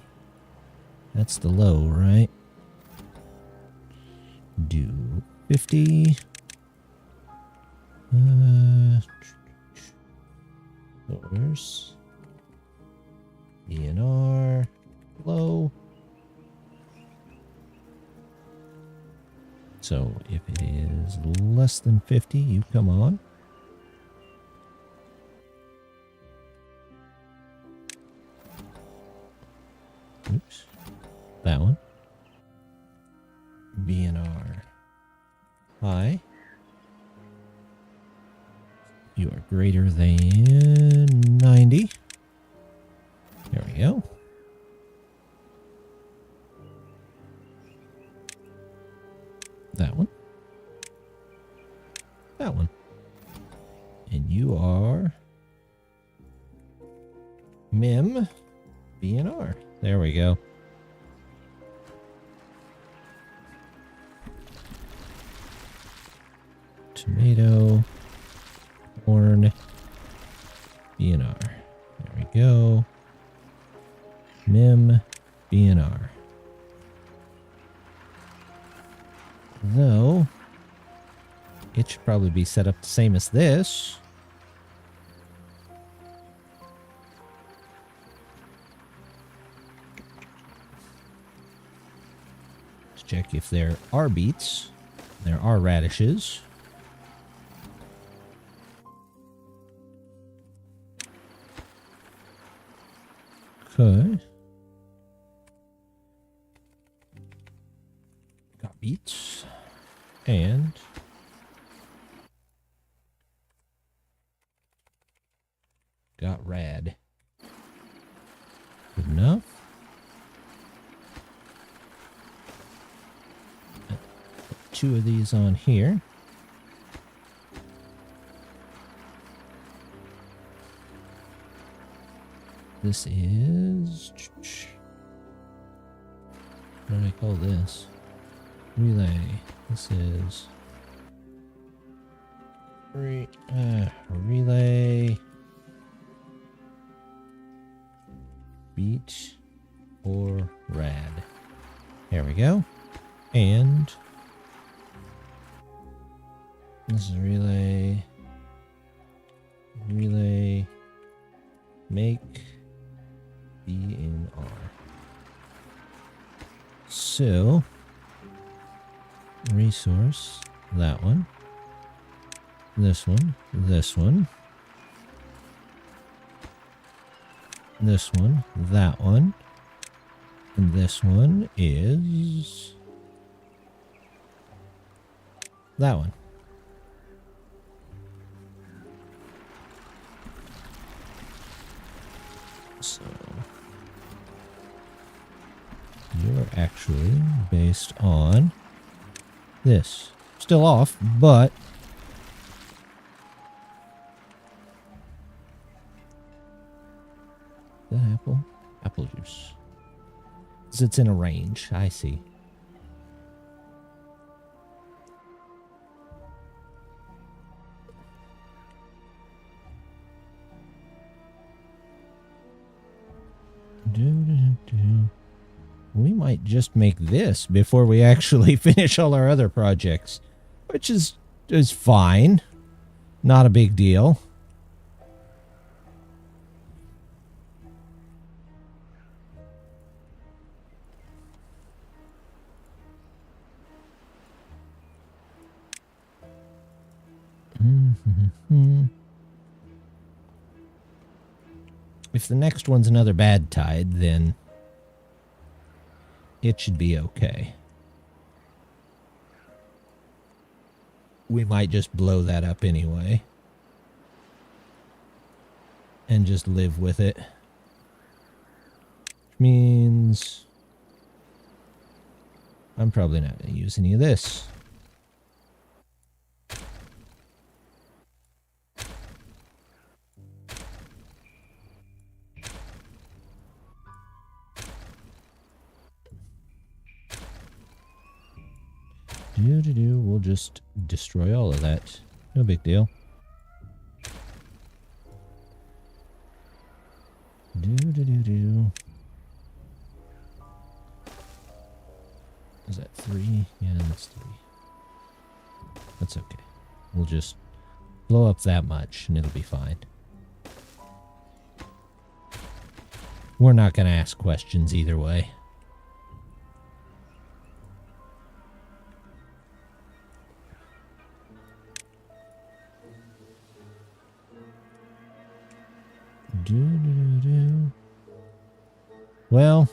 that's the low, right? Do 50. Source. DNR. Low. So if it is less than 50, you come on. Oops. That one. BNR high. greater than 90. There we go. That one. That one. And you are Mim BNR. There we go. Tomato, corn, BNR. There we go. Mim BNR. Though, it should probably be set up the same as this. Let's check if there are beets. There are radishes. Okay. Got beets. And got rad. Good enough. Put 2 of these on here. This is... what do I call this? Relay. This is... relay... beet or rad. There we go. And... this is relay... relay... make... BNR. So, resource, that one, this one, this one, this one, that one, and this one is that one. So you're actually based on this. Still off, but the apple juice. 'Cause it's in a range. I see. We might just make this before we actually finish all our other projects, which is fine. Not a big deal. If the next one's another bad tide, then it should be okay. We might just blow that up anyway. And just live with it. Which means I'm probably not going to use any of this. We'll just destroy all of that. No big deal. Is that 3? Yeah, that's 3. That's okay. We'll just blow up that much and it'll be fine. We're not going to ask questions either way. Well,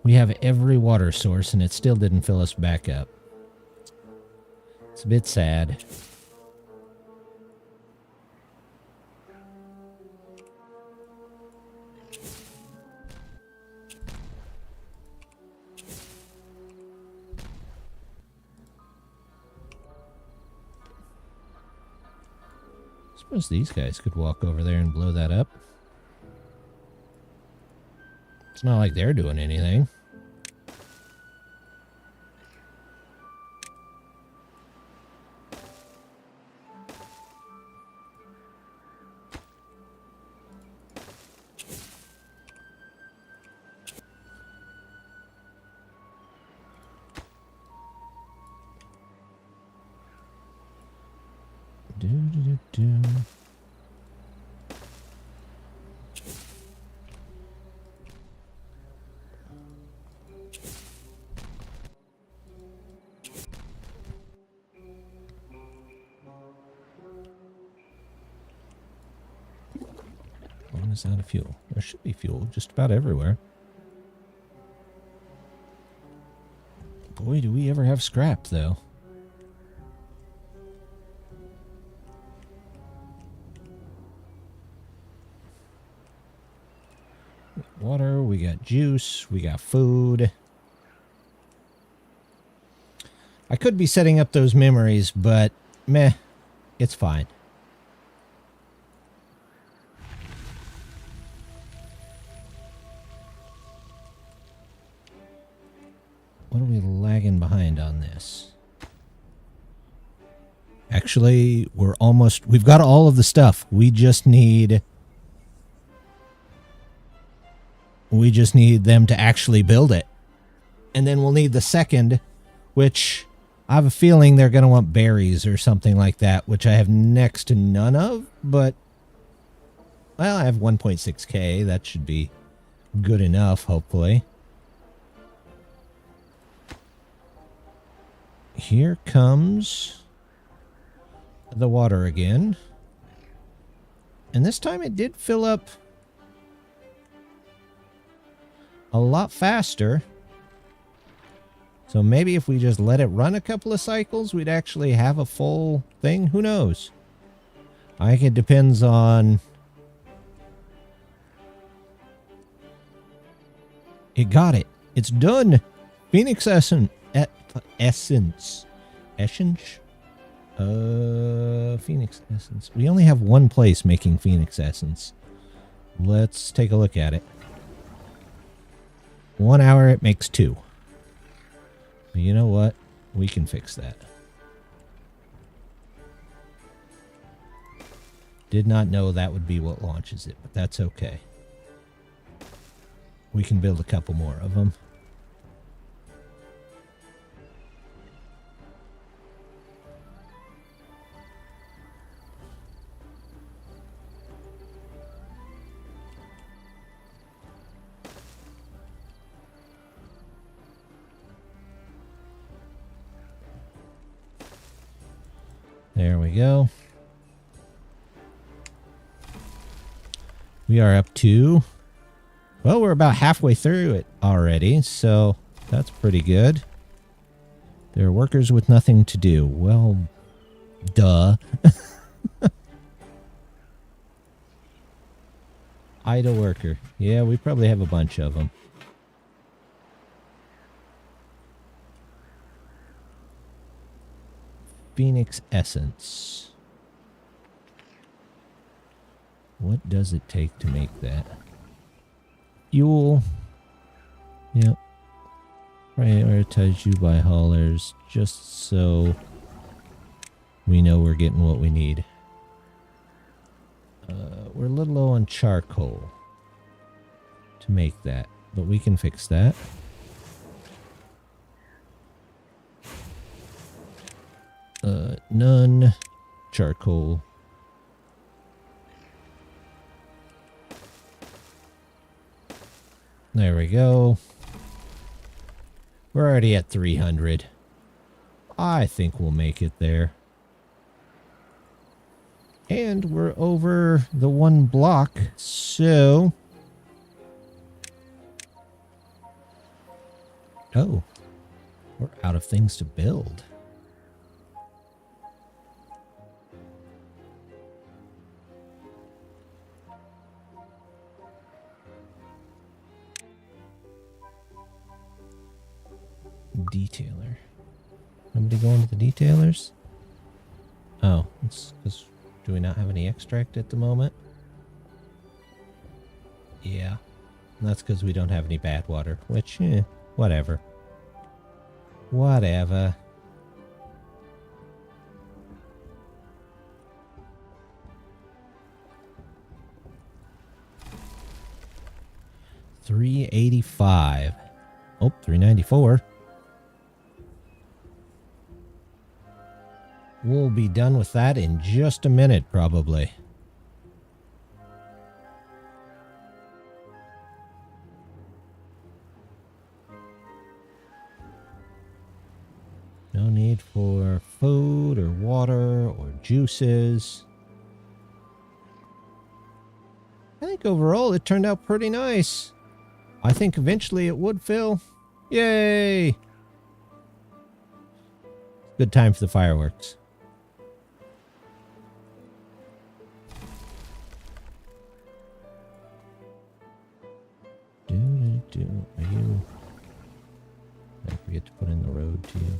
we have every water source and it still didn't fill us back up. It's a bit sad. Suppose these guys could walk over there and blow that up. It's not like they're doing anything. One is out of fuel. There should be fuel just about everywhere. Boy, do we ever have scrap, though. Water, we got juice, we got food. I could be setting up those memories, but meh, it's fine. What are we lagging behind on this? Actually, we've got all of the stuff. We just need them to actually build it. And then we'll need the second, which I have a feeling they're going to want berries or something like that, which I have next to none of, but well, I have 1.6k. That should be good enough, hopefully. Here comes the water again. And this time it did fill up a lot faster. So maybe if we just let it run a couple of cycles, we'd actually have a full thing. Who knows? I think it depends on... It got it. It's done. Phoenix Essence. Essence. Phoenix Essence. We only have one place making Phoenix Essence. Let's take a look at it. 1 hour, it makes 2. But you know what? We can fix that. Did not know that would be what launches it, but that's okay. We can build a couple more of them. There we go. We are up to... Well, we're about halfway through it already, so that's pretty good. There are workers with nothing to do. Well, duh. Idle worker. Yeah, we probably have a bunch of them. Phoenix Essence. What does it take to make that? Fuel. Yep. Prioritize you by haulers just so we know we're getting what we need. We're a little low on charcoal to make that, but we can fix that. None. Charcoal. There we go. We're already at 300. I think we'll make it there. And we're over the 1 block, so... Oh. We're out of things to build. Detailer. Nobody going to the detailers? Oh, it's because Do we not have any extract at the moment? Yeah. That's because we don't have any bad water, which, whatever. Whatever. $385. Oh, $394. We'll be done with that in just a minute, probably. No need for food or water or juices. I think overall it turned out pretty nice. I think eventually it would fill. Yay! Good time for the fireworks. Are you... I forget to put in the road to you.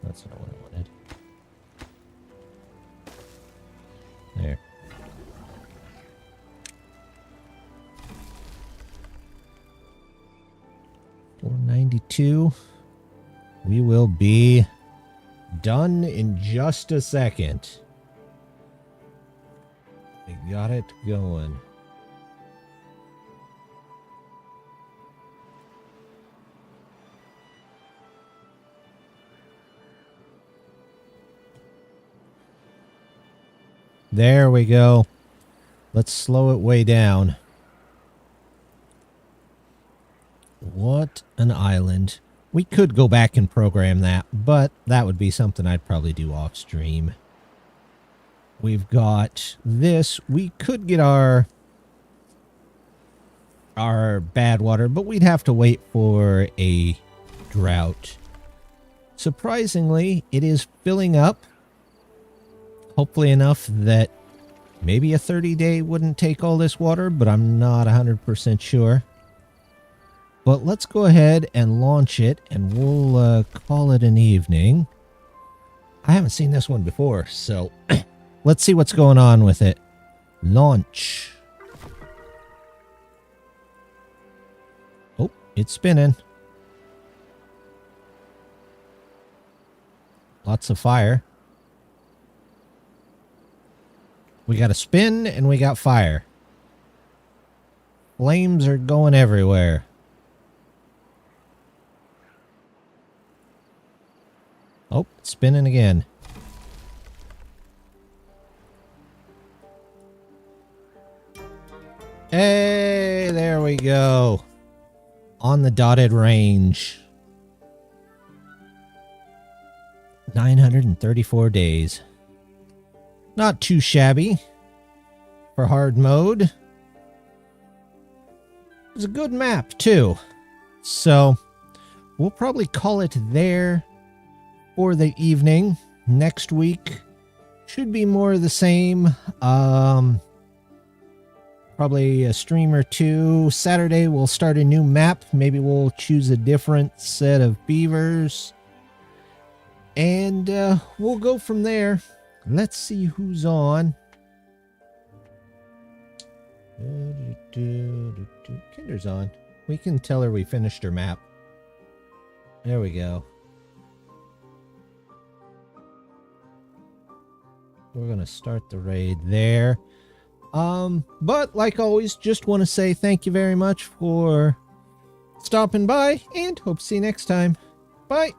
That's not what I wanted. There. $492. We will be done in just a second. We got it going. There we go. Let's slow it way down. What an island. We could go back and program that, but that would be something I'd probably do off stream. We've got this. We could get our bad water, but we'd have to wait for a drought. Surprisingly, it is filling up. Hopefully enough that maybe a 30-day wouldn't take all this water, but I'm not 100% sure. But let's go ahead and launch it, and we'll call it an evening. I haven't seen this one before, so let's see what's going on with it. Launch. Oh, it's spinning. Lots of fire. We got a spin and we got fire. Flames are going everywhere. Oh, it's spinning again. Hey, there we go. On the dotted range. 934 days. Not too shabby for hard mode. It's a good map, too. So, we'll probably call it there for the evening. Next week should be more of the same. Probably a stream or two. Saturday, we'll start a new map. Maybe we'll choose a different set of beavers. And we'll go from there. Let's see who's on. Kinder's on. We can tell her we finished her map. There we go. We're going to start the raid there. But like always, just want to say thank you very much for stopping by and hope to see you next time. Bye.